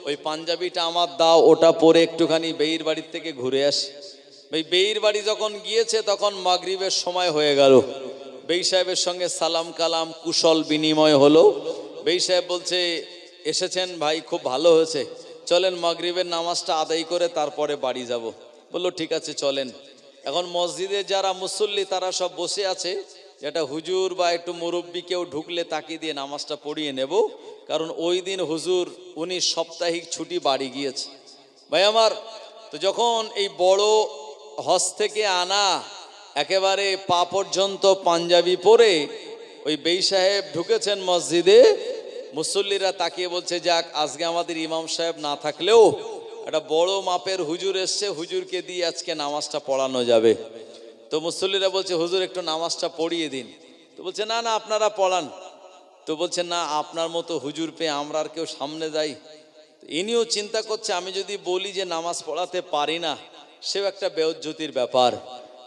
Speaker 1: ওই পাঞ্জাবিটা আমার দাও, ওটা পরে একটুখানি বেইর বাড়ির থেকে ঘুরে আসি। বেইর বাড়ি যখন গিয়েছে তখন মাগরিবের সময় হয়ে গেল। বেই সাহেবের সঙ্গে সালাম কালাম কুশল বিনিময় হলো। বেই সাহেব বলছে, এসেছেন ভাই, খুব ভালো হয়েছে, চলেন মাগরিবের নামাজটা আদায় করে তারপরে বাড়ি যাব। বললো ঠিক আছে চলেন। এখন মসজিদে যারা মুসল্লি তারা সব বসে আছে, যেটা হুজুর বা একটু মুরব্বী কেউ ঢুকলে তাকে দিয়ে নামাজটা পড়িয়ে নেব, কারণ ওই দিন হুজুর উনি সাপ্তাহিক ছুটি বাড়ি গিয়েছে। ভাই আমার, তো যখন এই বড় হজ থেকে আনা একেবারে পা পর্যন্ত পাঞ্জাবি পরে ওই বেই সাহেব ঢুকেছেন মসজিদে, মুসল্লিরা তাকিয়ে বলছে, যাক আজকে আমাদের ইমাম সাহেব না থাকলেও একটা বড় মাপের হুজুর এসছে, হুজুরকে দিয়ে আজকে নামাজটা পড়ানো যাবে। তো মুসল্লিরা বলছে, হুজুর একটু নামাজটা পড়িয়ে দিন। তো বলছে, না না আপনারা পড়ান। তো বলছে, না আপনার মতো হুজুর পেয়ে আমরা আর কেউ সামনে যাই। ইনিও চিন্তা করছে, আমি যদি বলি যে নামাজ পড়াতে পারি না, সেও একটা বেউজ্জতির ব্যাপার।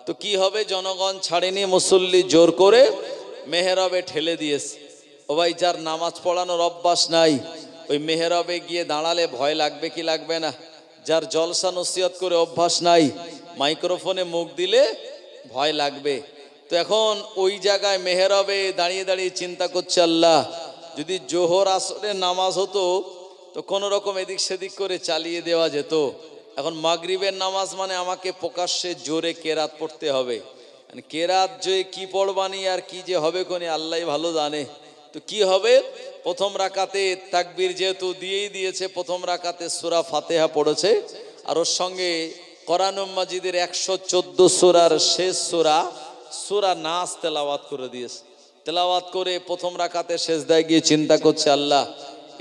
Speaker 1: তো কি হবে, জনগণ ছাড়েনি, মুসল্লি জোর করে মেহরাবে ঠেলে দিয়েছে। ও ভাই, যার নামাজ পড়ানোর অভ্যাস নাই, ওই মেহরাবে গিয়ে দাঁড়ালে ভয় লাগবে কি লাগবে না? যার জলসা নসিহত করে অভ্যাস নাই, মাইক্রোফোনে মুখ দিলে ভয় লাগবে। তো এখন ওই জায়গায় মেহরাবে দাঁড়িয়ে দাঁড়িয়ে চিন্তা করছে, আল্লাহ যদি জোহর আসরের নামাজ হতো তো কোনো রকম এদিক সেদিক করে চালিয়ে দেওয়া যেত। এখন মাগরিবের নামাজ মানে আমাকে প্রকাশ্যে জোরে কেরাত পড়তে হবে। কেরাত যে কি পড়বানি আর কি যে হবে কোনি আল্লাহ ভালো জানে। তো কি হবে, প্রথম রাকাতে তাকবীর যেহেতু দিয়েই দিয়েছে, প্রথম রাকাতে সূরা ফাতিহা পড়েছে, আর ওর সঙ্গে কোরআন মাজিদের 114 সূরার শেষ সূরা নাস তেলাওয়াত করে দিয়েছে। তেলাওয়াত করে প্রথম রাকাতে সেজদায় গিয়ে চিন্তা করছে, আল্লাহ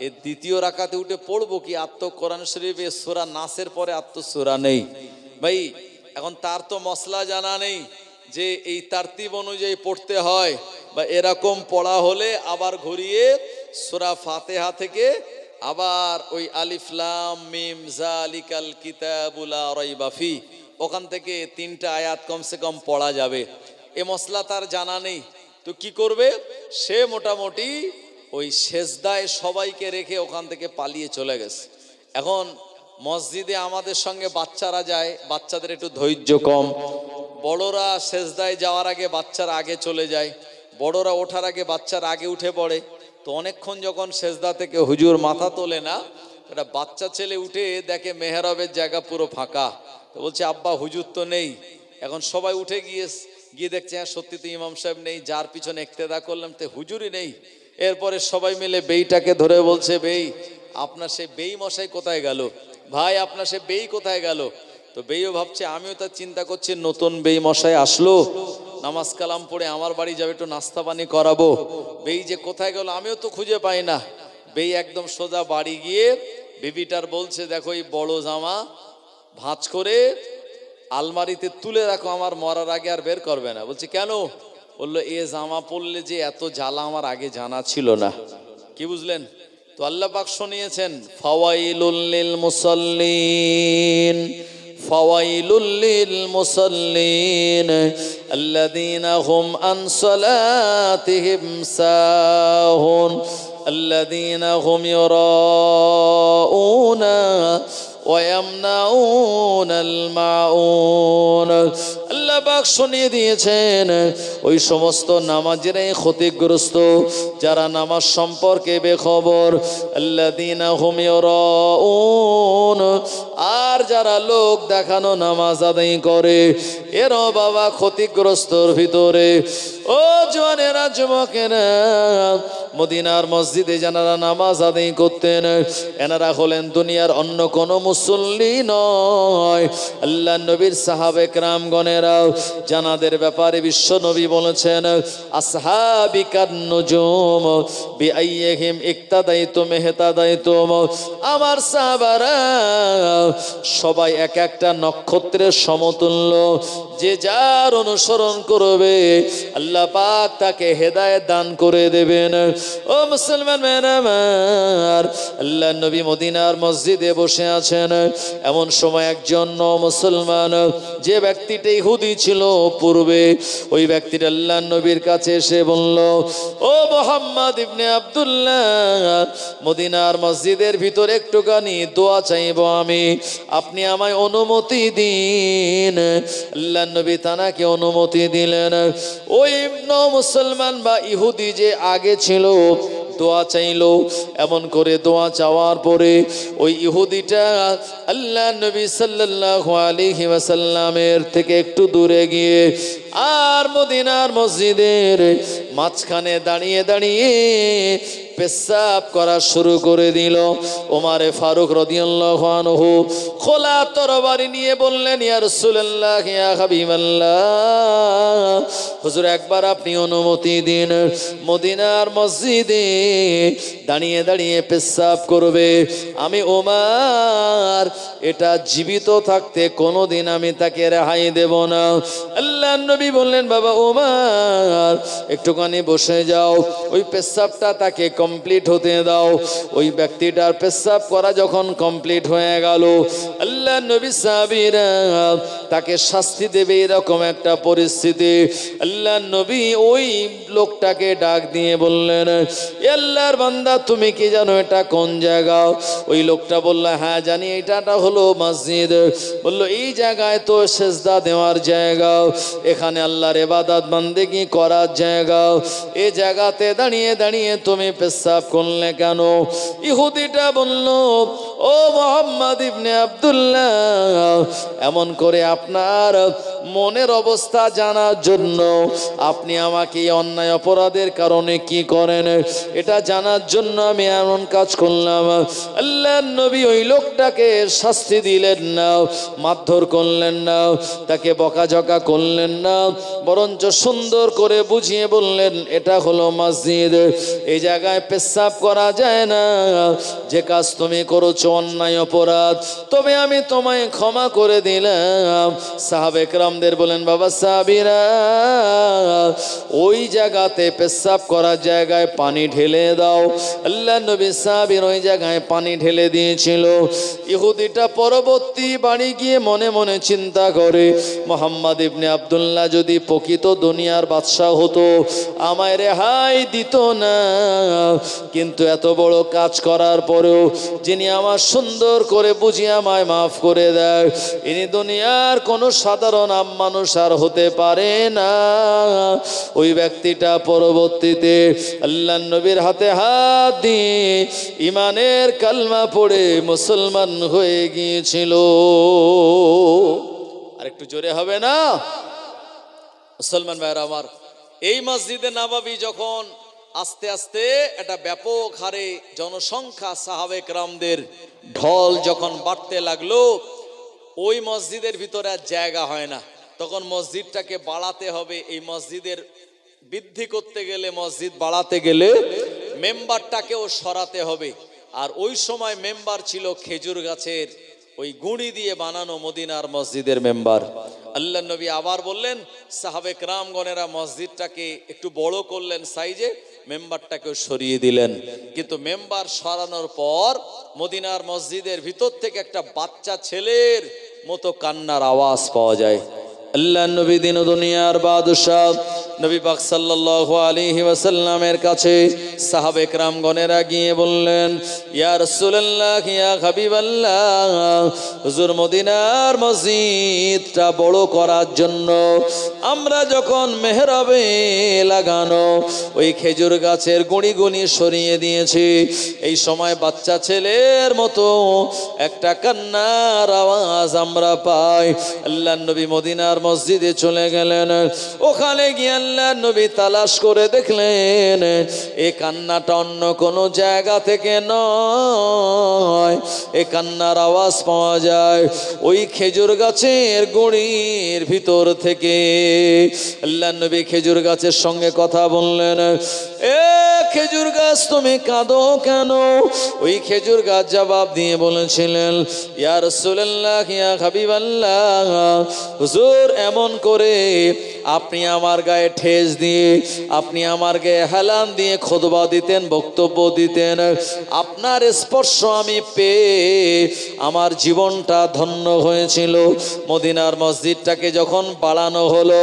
Speaker 1: এই দ্বিতীয় রাকাতে উঠে পড়বো কি? কোরআন শরীফে সূরা নাসের পরে সূরা নেই। ভাই এখন তার তো মসলা জানা নেই যে এই তারতিব অনুযায়ী পড়তে হয়, বা এরকম পড়া হলে আবার ঘুরিয়ে সূরা ফাতিহা থেকে আবার ওই আলিফ লাম মিম যালিকাল কিতাবুল লা রাইবা ফি, ওখান থেকে 3টা আয়াত কমসে কম পড়া যাবে। এ মসলা তার জানা নেই। তো কি করবে সে, মোটামুটি ওই সেজদায় সবাইকে রেখে ওখান থেকে পালিয়ে চলে গেছে। এখন মসজিদে আমাদের সঙ্গে বাচ্চারা যায়, বাচ্চাদের একটু ধৈর্য কম, বড়রা সেজদায় যাওয়ার আগে বাচ্চারা আগে চলে যায়, বড়রা ওঠার আগে বাচ্চারা আগে উঠে পড়ে। তো অনেকক্ষণ যখন সেজদা থেকে হুজুর মাথা তোলে না, একটা বাচ্চা ছেলে উঠে দেখে মেহরাবের জায়গা পুরো ফাঁকা। তো বলছে, আব্বা হুজুর তো নেই। এখন সবাই উঠে গিয়ে দেখছে, হ্যাঁ সত্যি তো ইমাম সাহেব নেই, যার পিছনে ইক্তেদা করলাম তো হুজুরই নেই। এরপরে সবাই মিলে বেইটাকে ধরে বলছে, বেই আপনার সে বেই মশাই কোথায় গেল? ভাই আপনার সে বেই কোথায় গেল? তো বেইও ভাবছে, আমিও তার চিন্তা করছি, নতুন বেই মশাই আসলো, নামাজ কালাম পড়ে আমার বাড়ি যাবে, একটু নাস্তা পানি করাবো, বেই যে কোথায় গেল আমিও তো খুঁজে পাই না। বেই একদম সোজা বাড়ি গিয়ে বিবিটার বলছে, দেখো এই বড় জামা ভাঁজ করে আলমারিতে তুলে রাখো, আমার মরার আগে আর বের করবে না। বলছে কেন? বললো, এ জামা পরলে যে এত জ্বালা আমার আগে জানা ছিল না। কি বুঝলেন? তো আল্লাহ পাক শুনিয়েছেন, ফাওয়াইলুল লিল মুসাল্লিন, ফাওয়াইলুল লিল মুসাল্লিন আল্লাযীনা হুম আন সালাতিহিম সাহুন আল্লাযীনা হুম ইউরাউনা ওয়া ইয়ামনাউনাল মাউন। আল্লাহ পাক শুনিয়ে দিয়েছেন, ওই সমস্ত নামাজীরাই ক্ষতিগ্রস্ত যারা নামাজ সম্পর্কে বেখবর। আল্লাযীনা হুম ইউরাউন, আর যারা লোক দেখানো নামাজ আদায় করে, এরও বাবা ক্ষতিগ্রস্তর ভিতরে। ও জওয়ানেরা, যুবকেরা, মদিনার মসজিদে যারা নামাজ আদায় করতেন, এনারা হলেন দুনিয়ার অন্য কোনো মুসল্লি নয়, আল্লাহ নবীর সাহাবে কেরামগণেরা। জানাদের ব্যাপারে বিশ্ব নবী বলেছেন, আসহাবিকান নুজুম বিআইয়িহিম ইক্তাদাইতুম ইহতাদাইতুম। আমার সাহাবারা সবাই এক একটা নক্ষত্রের সমতুল্য, যে যার অনুসরণ করবে আল্লাহ পাক তাকে হেদায়েত দান করে দেবেন। ও মুসলমান মেয়েরা আমার, আল্লাহ নবী মদিনার মসজিদে বসে আছেন। এমন সময় একজন মুসলমান, যে ব্যক্তিটা ইহুদি ছিল পূর্বে, ওই ব্যক্তিটা আল্লাহ নবীর কাছে এসে বলল, ও মুহাম্মদ ইবনে আব্দুল্লাহ, মদিনার মসজিদের ভিতরে একটুখানি দোয়া চাইবো আমি, আপনি আমায় অনুমতি দিন। আল্লাহ নবী তানাকে অনুমতি দিলেন। ওই মুসলমান বা ইহুদি যে আগে ছিল দোয়া চাইলো। এমন করে দোয়া চাওয়ার পরে ওই ইহুদিটা আল্লাহ নবী সাল্লাল্লাহু আলাইহি ওয়াসাল্লামের থেকে একটু দূরে গিয়ে আর মদিনার মসজিদের মাঝখানে দাঁড়িয়ে দাঁড়িয়ে পেশাব করা শুরু করে দিল। ওমরে ফারুক রাদিয়াল্লাহু আনহু খোলা তরবারি নিয়ে বললেন, ইয়া রাসূলুল্লাহ, ইয়া হাবিবাল্লাহ, হুজুর একবার আপনি অনুমতি দিন, মদিনার মসজিদে দাঁড়িয়ে দাঁড়িয়ে পেশাব করবে। আমি ওমর এটা জীবিত থাকতে কোনোদিন আমি তাকে রেহাই দেব না। আল্লাহর নবী বললেন, বাবা ওমর একটুখানি বসে যাও, ওই পেশাবটা তাকে কমপ্লিট হতে দাও। ওই ব্যক্তিটার পেশাব করা যখন কমপ্লিট হয়ে গেল, আল্লাহর নবী সাহাবীরা তাকে শাস্তি দেবে এরকম একটা পরিস্থিতি, আল্লাহর নবী ওই লোকটাকে ডাক দিয়ে বললেন, আল্লাহর বান্দা তুমি কি জানো এটা কোন জায়গা? ওই লোকটা বলল, হ্যাঁ জানি, এটাটা হলো মসজিদ। বলল, এই জায়গায় তো সেজদা দেওয়ার জায়গা, এখানে আল্লাহর ইবাদত বান্দেগি করার জায়গা, এই জায়গাতে দাঁড়িয়ে দাঁড়িয়ে তুমি পেশাব করলে কেন? ইহুদিটা বলল, ও মুহাম্মদ ইবনে আব্দুল্লাহ, এমন করে আপনার মনের অবস্থা জানার জন্য আপনি আমাকে অন্যায় অপরাধের কারণে কি করেন এটা জানার জন্য আমি এমন কাজ করলাম। আল্লাহর নবী ওই লোকটাকে শাস্তি দিলেন না, মারধর করলেন না, তাকে বকাঝকা করলেন না, বরঞ্চ সুন্দর করে বুঝিয়ে বললেন, এটা হলো মসজিদ, এই জায়গায় পেশাব করা যায় না, যে কাজ তুমি করেছো অন্যায় অপরাধ, তবে আমি তোমায় ক্ষমা করে দিলাম। সাহাবে কেরামদের বলেন, বাবা সাহাবীরা, ওই জায়গাতে পেশাব করার জায়গায় পানি ঢেলে দাও। আল্লাহ নবী সাহাবীর ওই জায়গায় পানি ঢেলে দিয়েছিল। ইহুদিটা পরবর্তী বাড়ি গিয়ে মনে মনে চিন্তা করে, মুহাম্মদ ইবনে আব্দুল্লাহ যদি প্রকৃত দুনিয়ার বাদশা হতো আমায় রেহাই দিত না, কিন্তু এত বড় কাজ করার পরেও যিনি আমার সুন্দর করে বুঝিয়ে আমায় মাফ করে দেয়, ইনি দুনিয়ার কোনো সাধারণ মানুষ আর হতে পারে না। ওই ব্যক্তিটা পরবর্তীতে আল্লাহর নবীর হাতে হাত দিয়ে ইমানের কালমা পড়ে মুসলমান হয়ে গিয়েছিল। আর একটু জোরে হবে না? মুসলমান ভাইরা আমার, এই মসজিদে নববী যখন আস্তে আস্তে একটা ব্যাপক হারে জনসংখ্যা সাহাবে কেরামদের ঢল যখন বাড়তে লাগলো, ওই মসজিদের ভিতরে আর জায়গা হয় না, তখন মসজিদটাকে বাড়াতে হবে। এই মসজিদের বৃদ্ধি করতে গেলে, মসজিদ বাড়াতে গেলে মেম্বারটাকেও সরাতে হবে। আর ওই সময় মেম্বার ছিল খেজুর গাছের ওই গুঁড়ি দিয়ে বানানো মদিনার মসজিদের মেম্বার। আল্লাহ নবী আবার বললেন, সাহাবে কেরামগণেরা মসজিদটাকে একটু বড় করলেন সাইজে, মেম্বারটাকেও সরিয়ে দিলেন। কিন্তু মেম্বার সরানোর পর মদিনার মসজিদের ভিতর থেকে একটা বাচ্চা ছেলের মতো কান্নার আওয়াজ পাওয়া যায়। আল্লাহ নবী দিন দুনিয়ার বাদশাহ নবী পাক সাল্লাল্লাহু আলাইহি ওয়াসাল্লামের কাছে সাহাবে কেরামগণেরা গিয়ে বললেন, ইয়া রাসূলুল্লাহ, ইয়া হাবিবাল্লাহ, হুজুর মদিনার মসজিদটা বড় করার জন্য আমরা যখন মেহরাবে লাগানো ওই খেজুর গাছের গুঁড়িগুনি সরিয়ে দিয়েছি, এই সময় বাচ্চা ছেলের মতো একটা কান্নার আওয়াজ আমরা পাই। আল্লাহ নবী মদিনার মসজিদে চলে গেলেন। ওখানে গিয়ে আল্লাহ নবী তালাশ করে দেখলেন এই কান্নাটা অন্য কোনো জায়গা থেকে নয়, এই কান্নার আওয়াজ পাওয়া যায় ওই খেজুর গাছের গুঁড়ির ভিতর থেকে। আল্লাহ নবী খেজুর গাছের সঙ্গে কথা বললেন, এ খেজুর গাছ তুমি কাঁদো কেন? ওই খেজুর গাছ জবাব দিয়ে বলেছিলেন, ইয়া রাসূলুল্লাহ, ইয়া হাবিবাল্লাহ, হুজুর এমন করে আপনি আমার গায়ে ঠেস দিয়ে, আপনি আমার গায়ে হেলান দিয়ে খুতবা দিতেন, বক্তব্য দিতেন, আপনার স্পর্শ আমি পেয়ে আমার জীবনটা ধন্য হয়েছিল। মদিনার মসজিদটাকে যখন বাড়ানো হলো,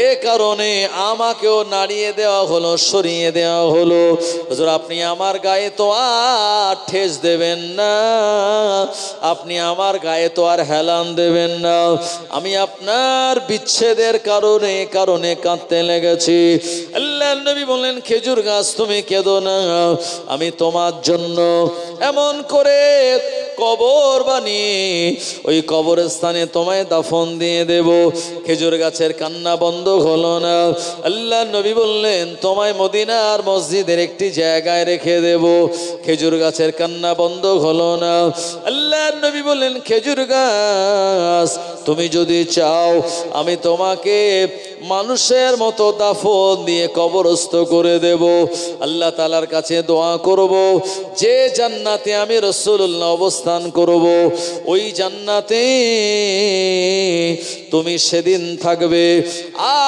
Speaker 1: এ কারণে আমাকেও নাড়িয়ে দেওয়া হলো, সরিয়ে দেওয়া হলো। হুজুর আপনি আমার গায়ে তো আর ঠেস দেবেন না, আপনি আমার গায়ে তো আর হেলান দেবেন না। আমি আপনার বিচ্ছেদের কারণে কাঁদতে লেগেছি। আল্লাহর নবী বললেন, খেজুর গাছ তুমি কেঁদো না, আমি তোমার জন্য এমন করে কবর বানিয়ে ওই কবরস্থানে তোমায় দাফন দিয়ে দেব। খেজুর গাছের কান্না বন্ধ হলো না। আল্লাহর নবী বললেন, তোমায় মদিনার মসজিদের একটি জায়গায় রেখে দেব। খেজুর গাছের কান্না বন্ধ হলো না। আল্লাহর নবী বললেন, খেজুর গাছ তুমি যদি চাও আমি তোমাকে মানুষের মতো দাফন দিয়ে কবরস্থ করে দেব। আল্লাহ তাআলার কাছে দোয়া করব, যে জান্নাতে আমি রাসূলুল্লাহ অবস্থান করব, ওই জান্নাতে তুমি সেদিন থাকবে।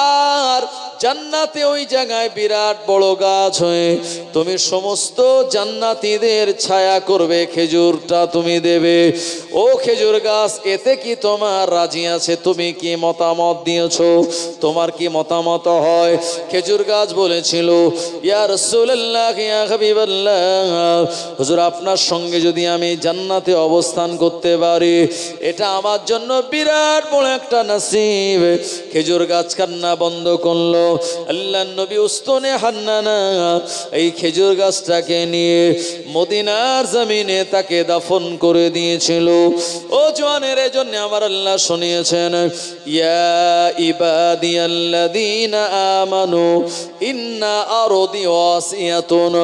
Speaker 1: আর জান্নাতে ওই জায়গায় বিরাট বড় গাছ হয়ে তুমি সমস্ত জান্নাতীদের ছায়া করবে, খেজুরটা তুমি দেবে। ও খেজুর গাছ, এতে কি তোমার রাজি আছে? তুমি কি মতামত দিয়েছো? তোমার কি মতামত হয়? খেজুর গাছ বলেছিল, ইয়া রাসূলুল্লাহ, ইয়া হাবিবাল্লাহ, হুজুর আপনার সঙ্গে যদি আমি জান্নাতে অবস্থান করতে পারি, এটা আমার জন্য বিরাট বড় একটা নসিব। খেজুর গাছ কান্না বন্ধ করলো। আল্লাহর নবী উস্তনে হান্নানা এই খেজুর গাছটাকে নিয়ে মদিনার জমিনে তাকে দাফন করে দিয়েছিল। ও জওয়ানের জন্য আমার আল্লাহ শুনিয়েছেন, ইয়া ইবাদিয়াল্লাযীনা আমানু ইন্না আরদি ওয়াসিয়াতুন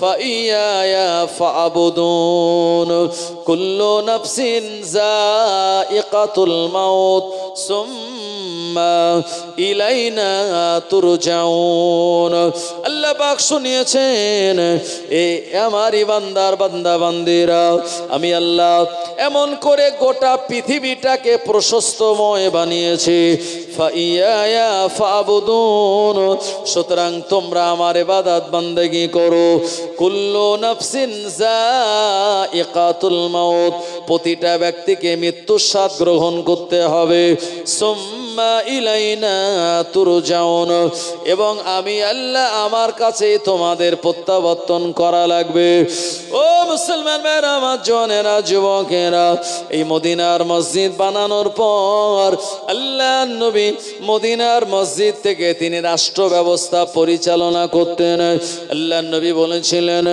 Speaker 1: ফাইয়ায়া ফা'বুদুন কুল্লু নাফসিন যায়িকাতুল মাউত সুম্মা ইলাইনা তুরজাউন। আল্লাহ পাক শুনিয়েছেন, এ আমারই বান্দা বান্দিরা, আমি আল্লাহ এমন করে গোটা পৃথিবীটাকে প্রশস্তময় বানিয়েছি। ফাইয়া ফাবুদুন, সুতরাং তোমরা আমার ইবাদত বান্দেগি করো। কুল্লু নাফসিন যায়িকাতুল মাউত, প্রতিটা ব্যক্তিকে মৃত্যুর স্বাদ গ্রহণ করতে হবে। সুম্মা ইলাইনা তুরজাউন, এবং আমি আল্লাহ আমার কাছে তোমাদের প্রত্যাবর্তন করা লাগবে। ও মুসলমান ভাইরা, আমার জওয়ানেরা, যুবকেরা, এই মদিনার মসজিদ বানানোর পর আল্লাহ নবী মদিনার মসজিদ থেকে তিনি রাষ্ট্র ব্যবস্থা পরিচালনা করতেন। আল্লাহ নবী বলেছিলেন,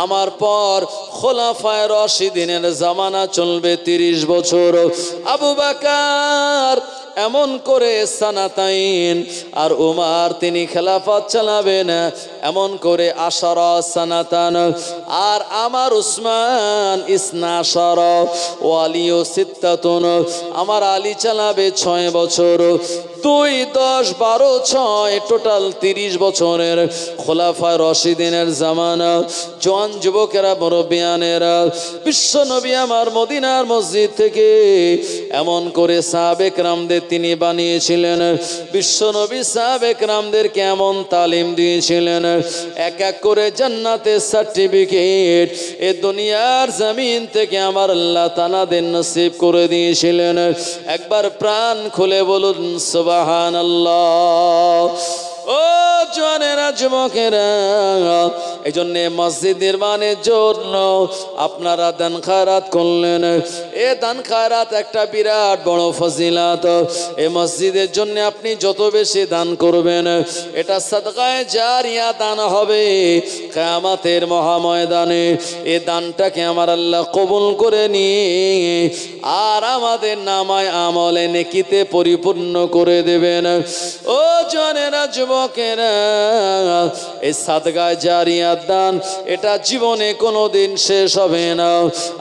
Speaker 1: আমার পর খোলাফায়ে রাশিদিনের জামানা চলবে 30 বছর। আবু বকর এমন করে সানাতাইন, আর উমার তিনি খেলাফত চালাবেন এমন করে 10 সানাতান, আর আমার উসমান 12 ওয়ালিও সিত্তাতুন, আমার আলী চালাবে 6 বছর। 2, 10, 12, 6 টোটাল 30 বছরের খোলাফায়ে রাশিদিনের জামানা। জওয়ান যুবকেরা, মুরব্বিয়ানেরা, বিশ্ব নবী আমার মদিনার মসজিদ থেকে এমন করে সাহাবে কেরামদের তিনি বানিয়েছিলেন। বিশ্ব নবী সাহাবে কেরামদেরকে এমন তালিম দিয়েছিলেন, এক এক করে জান্নাতের সার্টিফিকেট এ দুনিয়ার জমিন থেকে আমার আল্লাহ তাআলাদের নসিব করে দিয়েছিলেন। একবার প্রাণ খুলে বলুন সুবহানাল্লাহ। ও জওয়ানেরা, যুবকেরা, এই জন্য মসজিদ নির্মাণের জন্য আপনারা দান খায়রাত করলেন। এ দান খায়রাত একটা বিরাট বড় ফজিলত। এই মসজিদের জন্য আপনি যত বেশি দান করবেন, এটা সাদকায়ে জারিয়া দান হবে কিয়ামতের মহাময়দানে। এই দানটাকে আমার আল্লাহ কবুল করে নিয়ে আর আমাদের নামায় আমলে নেকিতে পরিপূর্ণ করে দেবেন। ও জওয়ানেরা, যুবকেরা, এই সাদগায়ে জারিয়াত দান এটা জীবনে কোনোদিন শেষ হবে না।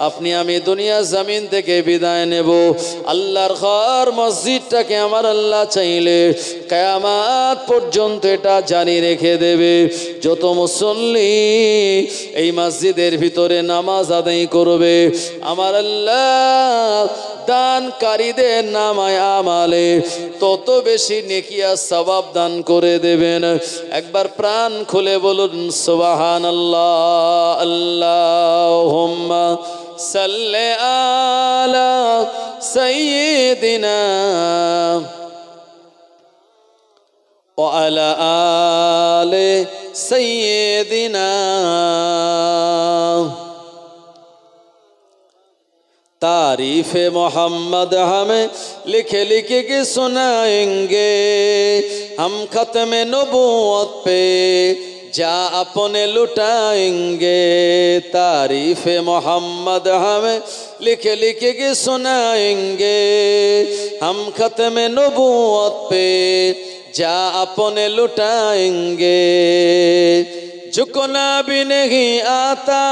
Speaker 1: আপনি আমি দুনিয়া জমিন থেকে বিদায় নেব, আল্লাহর ঘর মসজিদটাকে আমার আল্লাহ চাইলে কিয়ামত পর্যন্ত এটা জারি রেখে দেবে। যত মুসল্লি এই মসজিদের ভিতরে নামাজ আদায় করবে আমার আল্লাহ দানকারীদের নামায় আমালে তত বেশি নেকি আর সওয়াব দান করে দেবেন। একবার প্রাণ খুলে বলুন সুবহানাল্লাহ। আল্লাহুম্মা সাল্লি আলা সাইয়্যিদিনা ওয়া আলা আলি সাইয়্যিদিনা। तारीफ मोहम्मद हमें लिखे लिखे के सुनाएंगे, हम खत्म नबूवत पे जा अपने लुटाएंगे। तारीफ मोहम्मद हमें लिखे लिखे के सुनाएंगे, हम खत्म नबूवत पे जा अपने लुटाएंगे। झुकना भी नहीं आता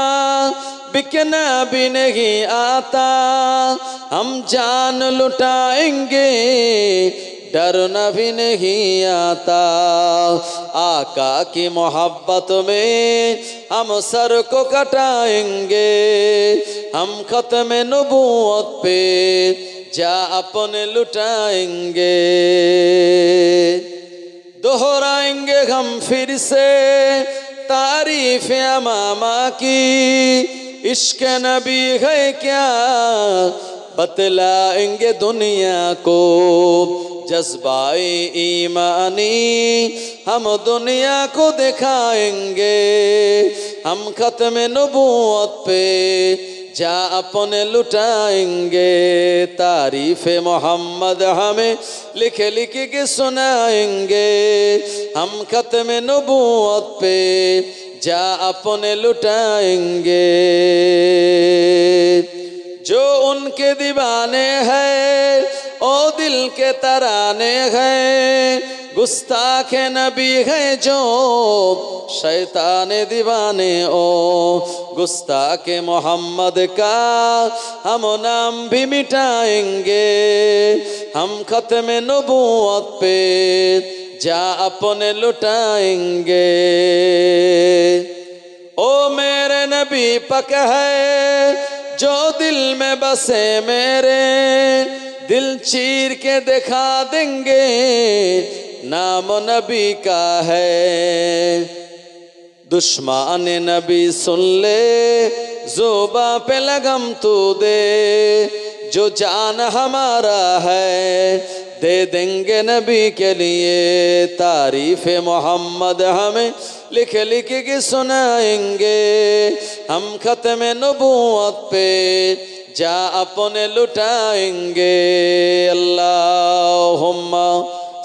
Speaker 1: बिकना भी नहीं आता, हम जान लुटाएंगे डरना भी नहीं आता। आका की मोहब्बत में हम सर को कटाएंगे, हम खत्म नबूवत पे जा अपने लुटाएंगे। दोहराएंगे हम फिर से तारीफ अमामा की, इश्क नबी है क्या बतलाएंगे दुनिया को। जज्बाए ईमानी हम दुनिया को दिखाएंगे, हम खत्म नबूवत पे जा अपने लुटाएंगे। तारीफ मोहम्मद हमें लिखे लिखे के सुनाएंगे, हम खत्म नबूवत पे जा अपने लुटाएंगे। जो उनके दीवाने हैं ओ दिल के तराने हैं, गुस्ताख नबी है जो शैतान दीवाने ओ। गुस्ताख मोहम्मद का हम नाम भी मिटाएंगे, हम खत्म नबूवत पे जा अपने लुटाएंगे। ओ मेरे नबी पक है जो दिल में बसे मेरे, दिल चीर के दिखा देंगे नाम नबी का है। दुश्मन नबी सुन ले ज़ुबां पे लगम तू दे, जो जान हमारा है दे देंगे नबी के लिए। तारीफ मोहम्मद हमें लिख लिख के सुनाएंगे, हम खत्म नबूवत पे जा अपने लुटाएंगे। अल्लाहुम्मा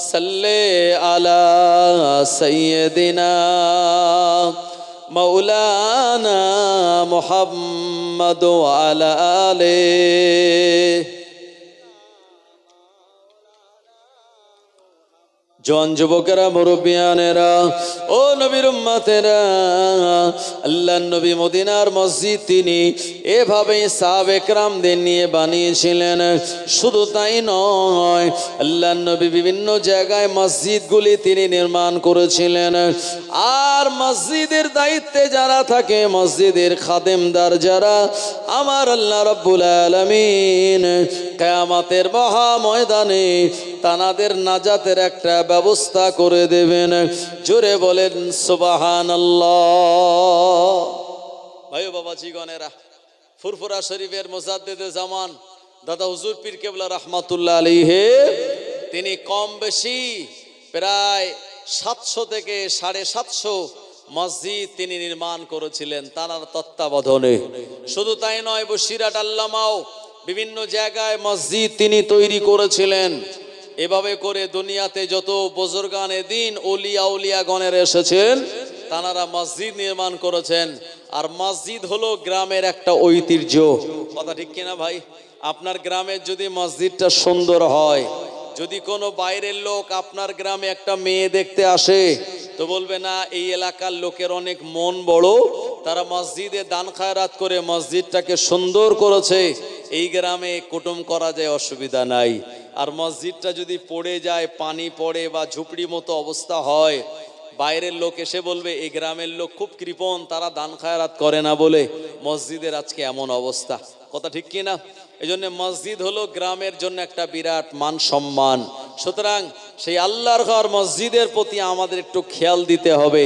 Speaker 1: सल्ले अला सय्यदिना मौलाना मुहम्मद व अला आलिहि। जवान যুবকেরা মুরব্বিয়ানেরা ও নবীর উম্মতেরা, আল্লাহ নবী মদিনার মসজিদ তিনি এভাবে সাহাবে কেরামদের নিয়ে বানিয়েছিলেন। শুধু তাই নয়, আল্লাহ নবী বিভিন্ন জায়গায় মসজিদগুলি তিনি নির্মাণ করেছিলেন। আর মসজিদের দায়িত্বে যারা থাকে, মসজিদের খাদেমদার যারা, আমার আল্লাহ রাব্বুল আলামিন কিয়ামতের মহা ময়দানে তানাদের নাজাতের একটা ব্যবস্থা করে দেবেন। জোরে বলেন সুবহানাল্লাহ। ভাই বাবাজিগণেরা, ফুরফুরা শরীফের মুজাদ্দিদে জামান দাদা হুজুর পীর কেবলা রাহমাতুল্লাহ আলাইহি তিনি কম বেশি প্রায় 700 থেকে 750 মসজিদ তিনি নির্মাণ করেছিলেন তার তত্ত্বাবধানে। শুধু তাই নয়, বসিরাট আল্লামাও বিভিন্ন জায়গায় মসজিদ তিনি তৈরি করেছিলেন। এভাবে করে দুনিয়াতে যত বুজুর্গানে দিন ওলিয়া উলিয়া গণের এসেছেন তারা মসজিদ নির্মাণ করেছেন। আর মসজিদ হলো গ্রামের একটা ঐতিহ্য। কথা ঠিক কিনা ভাই? আপনার গ্রামের যদি মসজিদটা সুন্দর হয়, যদি কোনো বাইরের লোক আপনার গ্রামে একটা মেয়ে দেখতে আসে, তো বলবে না এই এলাকার লোকের অনেক মন বড়, তারা মসজিদে দান খায়রাত করে মসজিদটাকে সুন্দর করেছে, এই গ্রামে কুটুম করা যায়, অসুবিধা নাই। আর মসজিদটা যদি পড়ে যায়, পানি পড়ে বা ঝুপড়ি মতো অবস্থা হয়, বাইরের লোক এসে বলবে এই গ্রামের লোক খুব কৃপণ, তারা দান খায়রাত করে না বলে মসজিদের আজকে এমন অবস্থা। কথা ঠিক কি না? এই জন্য মসজিদ হলো গ্রামের জন্য একটা বিরাট মান সম্মান। সুতরাং সেই আল্লাহর ঘর মসজিদের প্রতি আমাদের একটু খেয়াল দিতে হবে।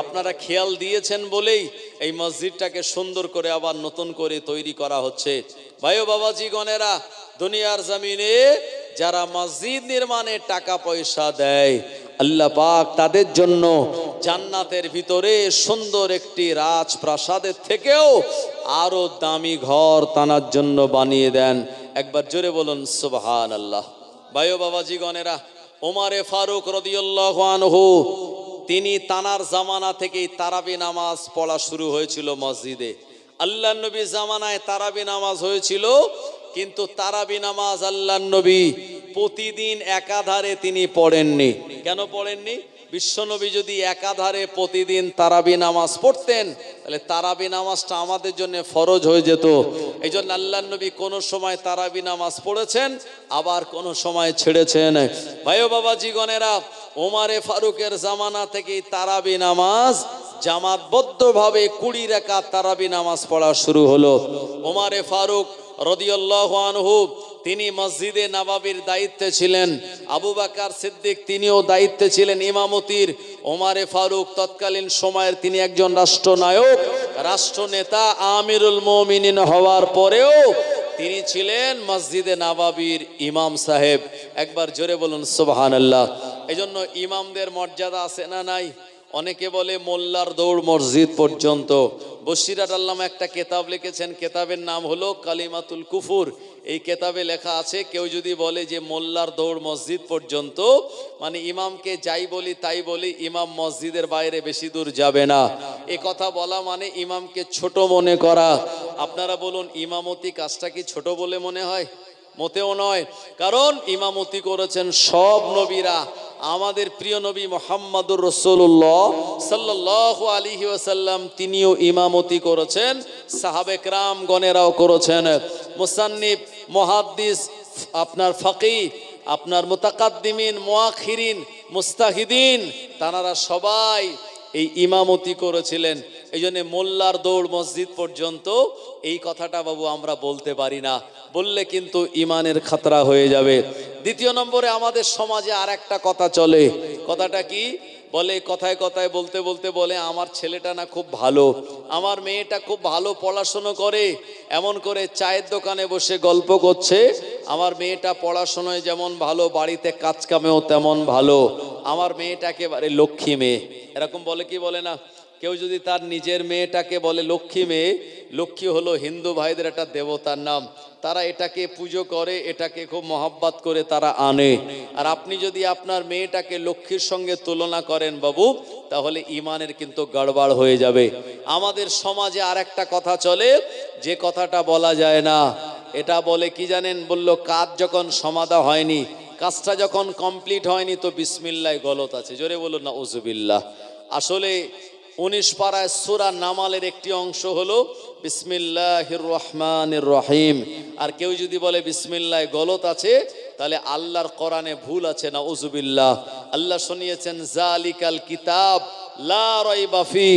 Speaker 1: আপনারা খেয়াল দিয়েছেন বলেই এই মসজিদটাকে সুন্দর করে আবার নতুন করে তৈরি করা হচ্ছে। ভাই ও বাবাজি গণেরা, দুনিয়ার জমিনে যারা মসজিদ নির্মাণে টাকা পয়সা দেয়, আল্লাহ পাক তাদের জন্য জান্নাতের ভিতরে সুন্দর একটি রাজপ্রাসাদের থেকেও আরো দামি ঘর তানার জন্য বানিয়ে দেন। একবার জোরে বলুন সুবহানাল্লাহ। ভাই ও বাবাজি গণেরা, ওমরে ফারুক রাদিয়াল্লাহু আনহু, তিনি তানার জামানা থেকেই তারাবি নামাজ পড়া শুরু হয়েছিল মসজিদে। আল্লাহর নবী জামানায় তারাবি নামাজ হয়েছিল, কিন্তু তারাবি নামাজ আল্লাহর নবী প্রতিদিন একাধারে তিনি পড়েননি। কেন পড়েননি? বিশ্বনবী যদি একাধারে প্রতিদিন তারাবি নামাজ পড়তেন, তাহলে তারাবি নামাজটা আমাদের জন্য ফরজ হয়ে যেত। এই জন্য আল্লাহর নবী কোন সময় তারাবি নামাজ পড়েছেন, আবার কোন সময় ছেড়েছেন। ভাই ও বাবাজি গণেরা, ওমরে ফারুকের জামানা থেকেই তারাবি নামাজ জামাতবদ্ধভাবে 20 রাকাত তারাবি নামাজ পড়া শুরু হলো। ওমরে ফারুক রাদিয়াল্লাহু আনহু তিনি মসজিদে নববীর দায়িত্বে ছিলেন। আবু বকর সিদ্দিক তিনিও দায়িত্বে ছিলেন ইমামতির। ওমরে ফারুক তৎকালীন সময়ের তিনি একজন রাষ্ট্রনায়ক, রাষ্ট্রনেতা, আমিরুল মুমিনিন হওয়ার পরেও তিনি ছিলেন মসজিদে নববীর ইমাম সাহেব। একবার জোরে বলুন সুবহানাল্লাহ। এজন্য ইমামদের মর্যাদা আছে না নাই? অনেকে বলে মোল্লার দৌড় মসজিদ পর্যন্ত। বশিরাত আল্লামা একটা কেতাব লিখেছেন, কেতাবের নাম হলো কালিমাতুল কুফুর। এই কেতাবে লেখা আছে, কেউ যদি বলে যে মোল্লার দৌড় মসজিদ পর্যন্ত, মানে ইমামকে যাই বলি তাই বলি, ইমাম মসজিদের বাইরে বেশি দূর যাবে না, এ কথা বলা মানে ইমামকে ছোট মনে করা। আপনারা বলুন, ইমামতি কাজটা কি ছোট বলে মনে হয়? মোটেও নয়। কারণ ইমামতি করেছেন সব নবীরা। আমাদের প্রিয় নবী মুহাম্মদুর রাসূলুল্লাহ সাল্লাল্লাহু আলাইহি ওয়াসাল্লাম তিনিও ইমামতি করেছেন, সাহাবে কেরাম গণেরাও করেছেন। মুসান্নিফ, মুহাদ্দিস, আপনার ফাকিহ, আপনার মুতাকাদ্দিমিন, মুআখিরিন, মুস্তাহিদিন, তানারা সবাই এই ইমামতি করেছিলেন। এই জন্য মোল্লার দৌড় মসজিদ পর্যন্ত এই কথাটা বাবু আমরা বলতে পারি না, বললে কিন্তু ইমানের খাতরা হয়ে যাবে। দ্বিতীয় নম্বরে আমাদের সমাজে আর একটা কথা চলে। কথাটা কি? বলে কথায় কথায় বলতে বলতে বলে, আমার ছেলেটা না খুব ভালো, আমার মেয়েটা খুব ভালো পড়াশুনো করে, এমন করে চায়ের দোকানে বসে গল্প করছে, আমার মেয়েটা পড়াশোনায় যেমন ভালো, বাড়িতে কাজ কামেও তেমন ভালো, আমার মেয়েটা একেবারে লক্ষ্মী মেয়ে। এরকম বলে কি বলে না? কেউ যদি তার নিজের মেয়েটাকে বলে লক্ষ্মী মেয়ে, লক্ষ্মী হলো হিন্দু ভাইদের একটা দেবতার নাম, তারা এটাকে পুজো করে, এটাকে খুব মহব্বত করে তারা আনে। আর আপনি যদি আপনার মেয়েটাকে লক্ষ্মীর সঙ্গে তুলনা করেন বাবু, তাহলে ইমানের কিন্তু গড়বড় হয়ে যাবে। আমাদের সমাজে আর একটা কথা চলে, যে কথাটা বলা যায় না। এটা বলে কি জানেন? বললো কাজ যখন সমাধা হয়নি, কাজটা যখন কমপ্লিট হয়নি, তো বিসমিল্লাহ গলত আছে। জোরে বলুন না উযুবিল্লাহ। আসলে 19 পারায় সূরা নামালের একটি অংশ হলো বিসমিল্লাহির রহমানির রহিম। আর কেউ যদি বলে বিসমিল্লাহ গলত আছে, তাহলে আল্লাহর কোরআনে ভুল আছে, নাউযুবিল্লাহ। আল্লাহ শুনিয়েছেন জালিকাল কিতাব লা রাইবা ফি,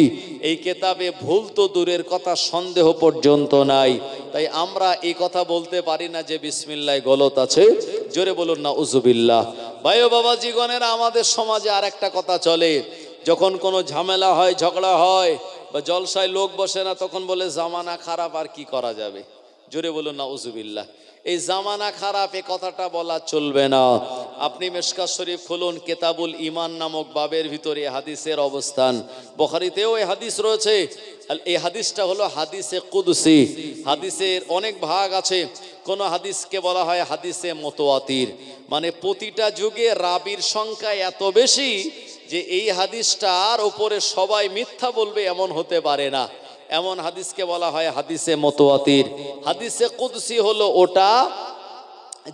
Speaker 1: এই কিতাবে ভুল তো দূরের কথা, সন্দেহ পর্যন্ত নাই। তাই আমরা এই কথা বলতে পারি না যে বিসমিল্লাহ গলত আছে। জোরে বলুন নাউযুবিল্লাহ। ভাই ও বাবাজি গণেরা, আমাদের সমাজে আর একটা কথা চলে, যখন কোনো ঝামেলা হয়, ঝগড়া হয় বা জলসায় লোক বসে না, তখন বলে জামানা খারাপ, আর কি করা যাবে। জোরে বলুন নাউযুবিল্লাহ। এই জামানা খারাপ, এ কথাটা বলা চলবে না। আপনি মিশকাত শরীফ খুলুন, কিতাবুল ঈমান নামক বাবের ভিতরে হাদিসের অবস্থান। বুখারীতেও এই হাদিস রয়েছে। এই হাদিসটা হলো হাদিসে কুদসি। হাদিসের অনেক ভাগ আছে। কোন হাদিসকে বলা হয় হাদিসে মুতাওয়াতির, মানে প্রতিটা যুগে রাবীর সংখ্যা এত বেশি যে এই হাদিসটার উপরে সবাই মিথ্যা বলবে এমন হতে পারে না, এমন হাদিসকে বলা হয় হাদিসে মুতাওয়াতির। হাদিসে কুদসি হলো ওটা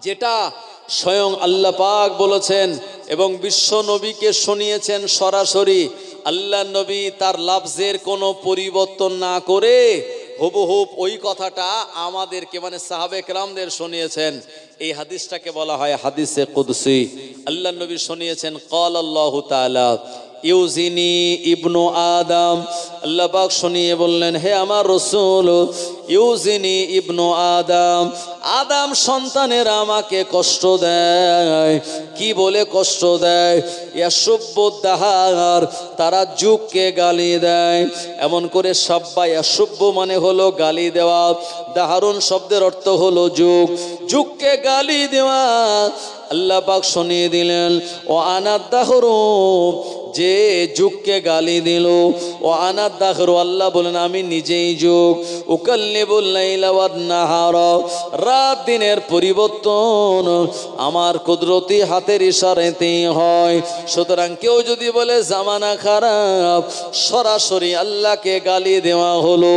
Speaker 1: যেটা স্বয়ং আল্লাহ পাক বলেছেন, এবং বিশ্ব নবীকে শুনিয়েছেন সরাসরি। আল্লাহ নবী তার লাফজের কোনো পরিবর্তন না করে হুবহুব ওই কথাটা আমাদেরকে মানে সাহাবে কেরামদের শুনিয়েছেন। এই হাদিসটাকে বলা হয় হাদিসে কুদসি। আল্লাহ নবী শুনিয়েছেন ক্বাল আল্লাহু তাআলা ইউজিনি ইবনু আদম, আল্লাহ পাক শুনিয়ে বললেন হে আমার রাসূল, ইউজিনি ইবনু আদম, আদম সন্তানেরা আমাকে কষ্ট দেয়। কি বলে কষ্ট দেয়? ইয়াসুব্বুদ্দাহার, তারা যুগকে গালি দেয়। এমন করে সাব্বা ইয়াসুব্বু মানে হলো গালি দেওয়া, দাহারুন শব্দের অর্থ হলো যুগ, যুগকে গালি দেওয়া। আল্লাহ পাক শুনিয়ে দিলেন ও আনাদ দাহরু, যে যুগকে গালি দিল, ও আনাদ দাহরু, আল্লাহ বলেন আমি নিজেই যুগ। উকাল্লিবুল লাইলা ওয়ান নাহার, রাত দিনের পরিবর্তন আমার কুদরতি হাতের ইশারাতেই হয়। সুতরাং কেউ যদি বলে জামানা খারাপ, সরাসরি আল্লাহকে গালি দেওয়া হলো।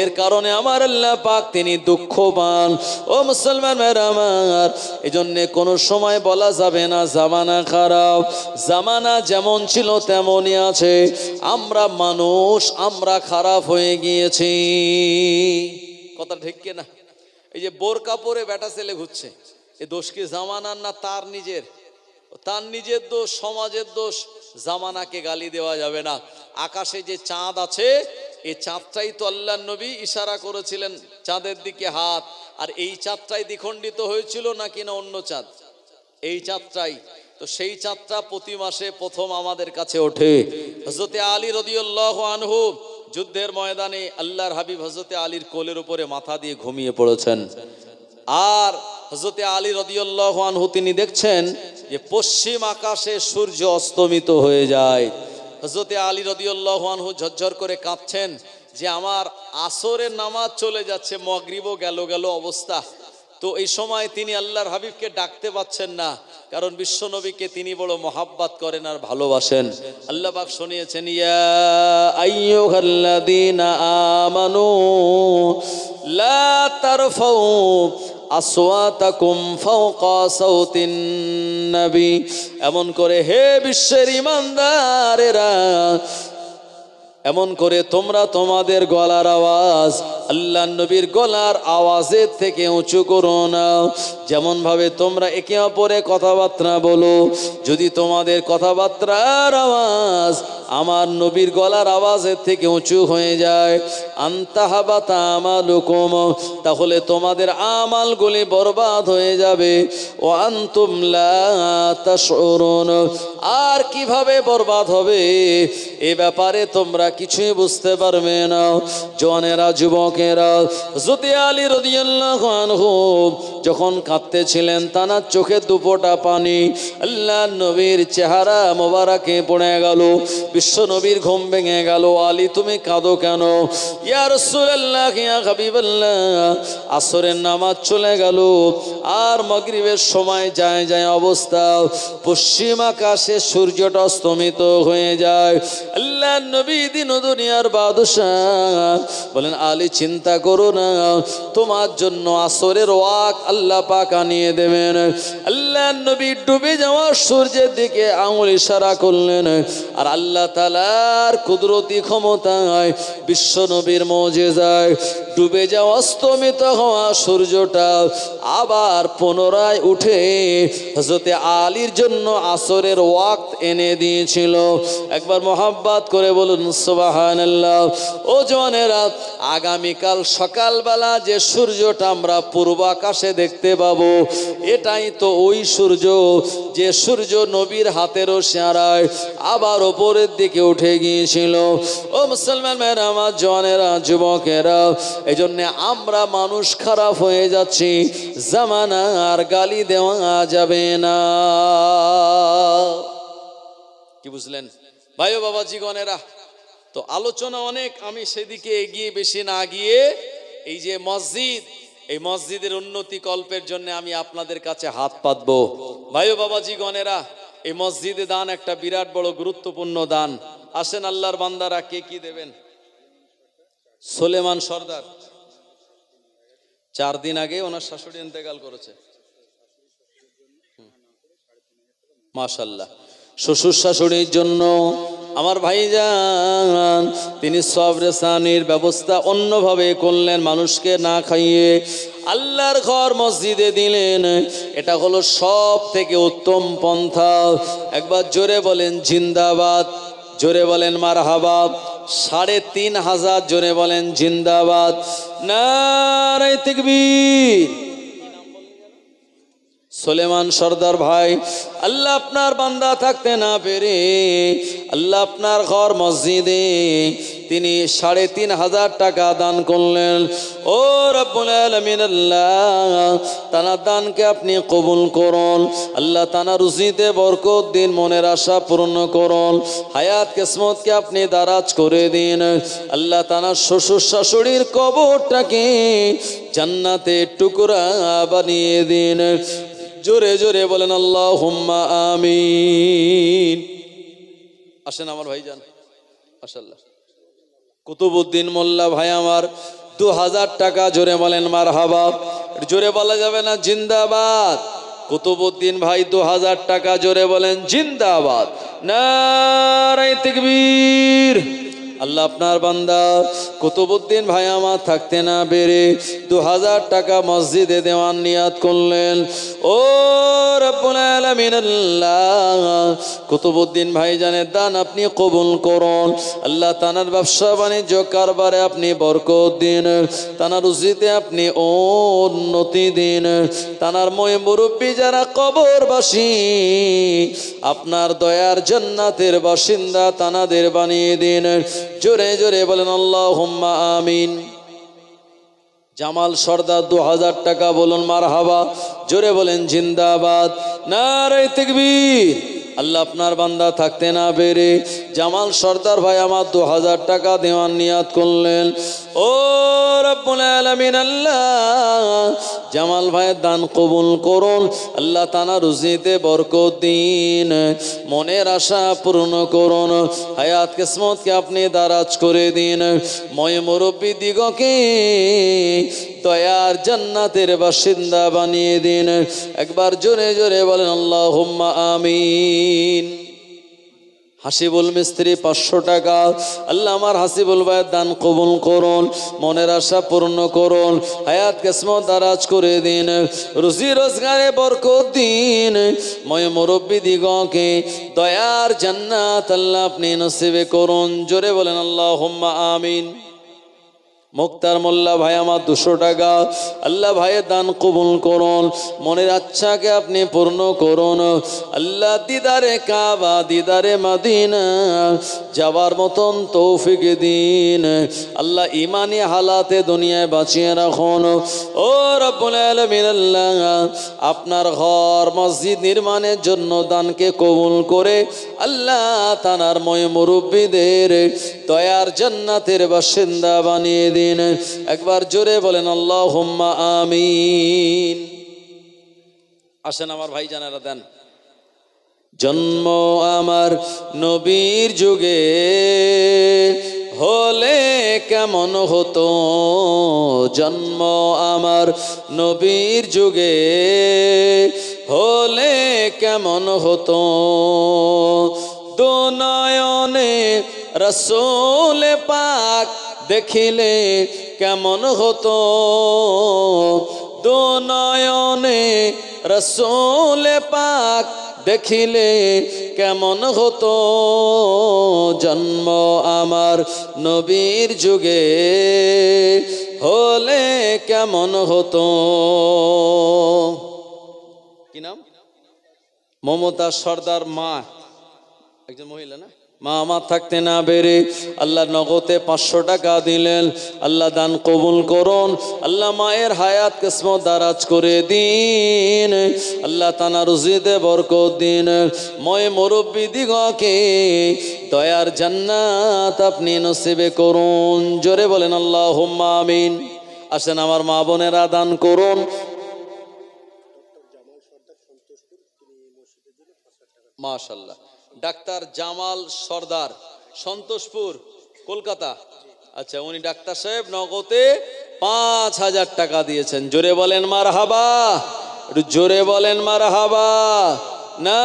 Speaker 1: এর কারণে আমার আল্লাহ পাক তিনি দুঃখ পান। ও মুসলমান ভাইরা আমার, এজন্য কোনো সময় বলা যাবে না জামানা খারাপ। জামানা যেমন ছিল তেমনই আছে। আমরা মানুষ, আমরা খারাপ হয়ে গিয়েছি। কথা ঠিক কিনা? এই যে বোরকা পরে বেটা ছেলে ঘুরছে, এ দোষ কি জামানার না তার নিজের? তার নিজের দোষ, সমাজের দোষ। জামানাকে গালি দেওয়া যাবে না। আকাশে যে চাঁদ আছে, এই চাঁদটাই তো আল্লাহ নবী ইশারা করেছিলেন চাঁদের দিকে হাত, আর এই চাঁদটাই দ্বিখণ্ডিত হয়েছিল নাকি না অন্য চাঁদ? এই চাঁদটাই তো। সেই চাঁদটা প্রতি মাসে প্রথম আমাদের কাছে ওঠে। হযরতে আলী রাদিয়াল্লাহু আনহু যুদ্ধের ময়দানে আল্লাহর হাবিব হযরতে আলীর কোলের উপরে মাথা দিয়ে ঘুমিয়ে পড়েছেন। আর হযরতে আলী রাদিয়াল্লাহু আনহু তিনি দেখছেন যে পশ্চিম আকাশে সূর্য অস্তমিত হয়ে যায়। হযরতে আলী রাদিয়াল্লাহু আনহু ঝরঝর করে কাঁদছেন যে আমার আসরের নামাজ চলে যাচ্ছে, মাগরিবও গেল অবস্থা। তো এই সময় তিনি আল্লাহর হাবিবকে ডাকতে পাচ্ছেন না, কারণ বিশ্ব নবীকে তিনি বড় মহাব্বত করেন আর ভালোবাসেন। আল্লাহ পাক শুনিয়েছেন ইয়া আইয়ুহাল্লাযীনা আমানু লা তারফাউ আসওয়াতাকুম ফাওকা সাওতিন নবী, এমন করে হে বিশ্বের ঈমানদারেরা, এমন করে তোমরা তোমাদের গলার আওয়াজ আল্লাহ নবীর গলার আওয়াজের থেকে উঁচু করো না। যেমন ভাবে তোমরা একে অপরে কথাবার্তা বলো, যদি তোমাদের কথাবার্তার আওয়াজ আমার নবীর গলার আওয়াজের থেকে উঁচু হয়ে যায়, আনতাহাবাতা আমালুকুম, তাহলে তোমাদের আমালগুলি বরবাদ হয়ে যাবে। ও আনতুম লা তাশউরুন, আর কিভাবে বরবাদ হবে এ ব্যাপারে তোমরা কিছুই বুঝতে পারবে না। জওয়ানেরা, যুবকেরা, হযরতে আলী রাদিয়াল্লাহু আনহু যখন কাঁদতেছিলেন, তানার চোখে দুপোটা পানি আল্লাহ নবীর চেহারা মোবারকে পড়ে গেল। বিশ্ব নবীর ঘুম ভেঙে গেল। আলী তুমি কাঁদো কেন? ইয়া রাসূলুল্লাহ, ইয়া হাবিবাল্লাহ, আসরের নামাজ চলে গেল আর মাগরিবের সময় যায় অবস্থা পশ্চিম আকাশে সূর্যটা অস্তমিত হয়ে যায়। আল্লাহ নবী দিন দুনিয়ার বাদশাহ বলেন আলী চিন্তা করো না, তোমার জন্য আসরের ওয়াক্ত আল্লাহ পাক আনিয়ে দেবেন। আল্লাহ নবী ডুবে যাওয়া সূর্যের দিকে আঙুল ইশারা করলেন, আর আল্লাহ তাআলার কুদরতি ক্ষমতায়, বিশ্ব নবীর মুজিজায় ডুবে যাওয়া অস্তমিত হওয়া সূর্যটা আবার পুনরায় উঠে হযরতে আলীর জন্য আসরের ওয়াক্ত এনে দিয়েছিল। একবার মোহাব্বত করে বলুন সুবহানাল্লাহ। ও জওয়ানেরা, আগামীকাল সকালবেলা যে সূর্যটা আমরা পূর্ব আকাশে দেখতে পাবো, এটাই তো ওই সূর্য যে সূর্য নবীর হাতের ইশারায় আবার উপরের দিকে উঠে গিয়েছিল। ও মুসলমান ভাইরা আমার, জওয়ানেরা, যুবকেরা, এই জন্য আমরা মানুষ খারাপ হয়ে যাচ্ছি। জামানা আর গালি দেওয়া যাবে না। কি বুঝলেন ভাই ও বাবাজি গণেরা? তো আলোচনা অনেক, আমি সেদিকে এগিয়ে বেশি না গিয়ে এই যে মসজিদ, এই মসজিদের উন্নতি কল্পের জন্য আমি আপনাদের কাছে হাত পাতবো। ভাই ও বাবাজি গণেরা, এই মসজিদে দান একটা বিরাট বড় গুরুত্বপূর্ণ দান। আসেন আল্লাহর বান্দারা, কে কি দেবেন? সুলেমান সর্দার 4 দিন আগে ওনার শাশুড়ি ইন্তেকাল করেছে। মাশাআল্লাহ। শ্বশুর শাশুড়ির জন্য আমার ভাইজান তিনি সবরে সানির ব্যবস্থা অন্যভাবে করলেন, মানুষকে না খাইয়ে আল্লাহর ঘর মসজিদে দিলেন। এটা হলো সব থেকে উত্তম পন্থা। একবার জোরে বলেন জিন্দাবাদ, জোরে বলেন মারহাবা। ৩,৫০০ জোরে বলেন জিন্দাবাদ, নারায়ে তাকবীর। সুলেমান সর্দার ভাই, আল্লাহ আপনার বান্দা থাকতে না পেরে আল্লাহ আপনার ঘর মসজিদে তিনি ৩,৫০০ টাকা দান করলেন। ও রব্বুল আলামিন, আল্লাহ তানার দানকে আপনি কবুল করুন। আল্লাহ তানার রুজিতে বরকত দিন, মনের আশা পূর্ণ করুন, হায়াত কিসমতকে আপনি দারাজ করে দিন। আল্লাহ তানার শ্বশুর শাশুড়ির কবরটাকে জান্নাতের টুকরা বানিয়ে দিন। জোরে জোরে বলেন আল্লাহুম্মা আমিন। আসেন আমার ভাইজান, মাশাআল্লাহ। কুতুবউদ্দিন মোল্লা ভাই আমার ২০০০ টাকা, জোরে বলেন মারহাবা। জোরে বলা যাবে না জিন্দাবাদ? কুতুবউদ্দিন ভাই ২০০০ টাকা, জোরে বলেন জিন্দাবাদ, নারায়ে তাকবীর। আল্লাহ আপনার বান্দা কুতুবউদ্দিন ভাই আমার থাকতে না পেরে ২০০০ টাকা মসজিদে দেওয়ার নিয়াত করলেন। ও রব্বুল আলামিন, আল্লাহ কুতুবউদ্দিন ভাইজানের দান আপনি কবুল করুন। আল্লাহ তানার ব্যবসা বাণিজ্য কারবারে আপনি বরকত দিন, তানার রুজিতে আপনি উন্নতি দিন। তানার মুরব্বী যারা কবরবাসী আপনার দয়ার জান্নাতের বাসিন্দা তানাদের বানিয়ে দিন। জোরে জোরে বলেন আল্লাহুম্মা আমিন। জামাল সর্দার ২০০০ টাকা, বলুন মারহাবা। জোরে বলেন জিন্দাবাদ, নারায়ে তাকবীর। আল্লাহ আপনার বান্দা থাকতে না পেরে জামাল সর্দার ভাই আমার ২০০০ টাকা দেওয়ার নিয়াত করলেন। ও রব্বুল আলামিন, আল্লাহ জামাল ভাইয়ের দান কবুল করুন। আল্লাহ তানা রুজিতে বরকত দিন, মনের আশা পূর্ণ করুন, হায়াত কিসমতকে আপনি দারাজ করে দিন। ময় মুরব্বী দিগকে দয়ার জান্নাতের বাসিন্দা বানিয়ে দিন। একবার জোরে জোরে বলেন আল্লাহুম্মা আমিন। হাসিবুল মিস্ত্রি ৫০০ টাকা, আল্লাহ আমার হাসিবুল ভাইয়ের দান কবুল করুন, মনের আশা পূর্ণ করুন, হায়াত কিসমত দারাজ করে দিন, রুজি রোজগারে বরকত দিন। ময় মুরব্বী দিগকে দয়ার জান্নাত আল্লাহ আপনি নসিবে করুন। জোরে বলেন আল্লাহুম্মা আমিন। মুক্তার মোল্লা ভাই আমার ২০০ টাকা, আল্লাহ ভাইয়ের দান কবুল করুন, মনের আচ্ছাকে আপনি পূর্ণ করুন। আল্লাহ দিদারে কাবা, দিদারে মদিনা যাবার মতন তৌফিক দিন। আল্লাহ ইমানি হালাতে দুনিয়ায় বাঁচিয়ে রাখুন। ও রব্বুল আলামিন, আল্লাহ আপনার ঘর মসজিদ নির্মাণের জন্য দানকে কবুল করে আল্লাহ তানার ময় মুরব্বীদের দয়ার জান্নাতের বাসিন্দা বানিয়ে দিন। একবার জোরে বলেন আল্লাহুম্মা আমিন। আসেন আমার ভাই জানেরা দেন। জন্ম আমার নবীর যুগে হলে কেমন হতো, জন্ম আমার নবীর যুগে হলে কেমন হতো, দুনয়নে রাসূল পাক দেখিলে কেমন হতো, দুনয়নে রাসূল পাক দেখিলে কেমন হতো, জন্ম আমার নবীর যুগে হলে কেমন হতো। কি নাম? মমতা সর্দার মা, একজন মহিলা না? মা আমার থাকতে না পেরে আল্লাহ নগদে ৫০০ টাকা দিলেন। আল্লাহ দান কবুল করুন, আল্লাহ মায়ের হায়াত কিসমত দারাজ করে দিন, আল্লাহ তানা রুজিতে বরকত দিন। ময় মুরব্বী দিগকে দয়ার জান্নাত আপনি নসিবে করুন। জোরে বলেন আল্লাহুম্মা আমিন। আসেন আমার মা বোনেরা দান করুন। মাশাআল্লাহ। ডাক্তার জামাল সর্দার, সন্তোষপুর, কলকাতা। আচ্ছা, উনি ডাক্তার সাহেব নগদে ৫০০০ টাকা দিয়েছেন। জোরে বলেন মারহাবা, জোরে বলেন মারহাবা। না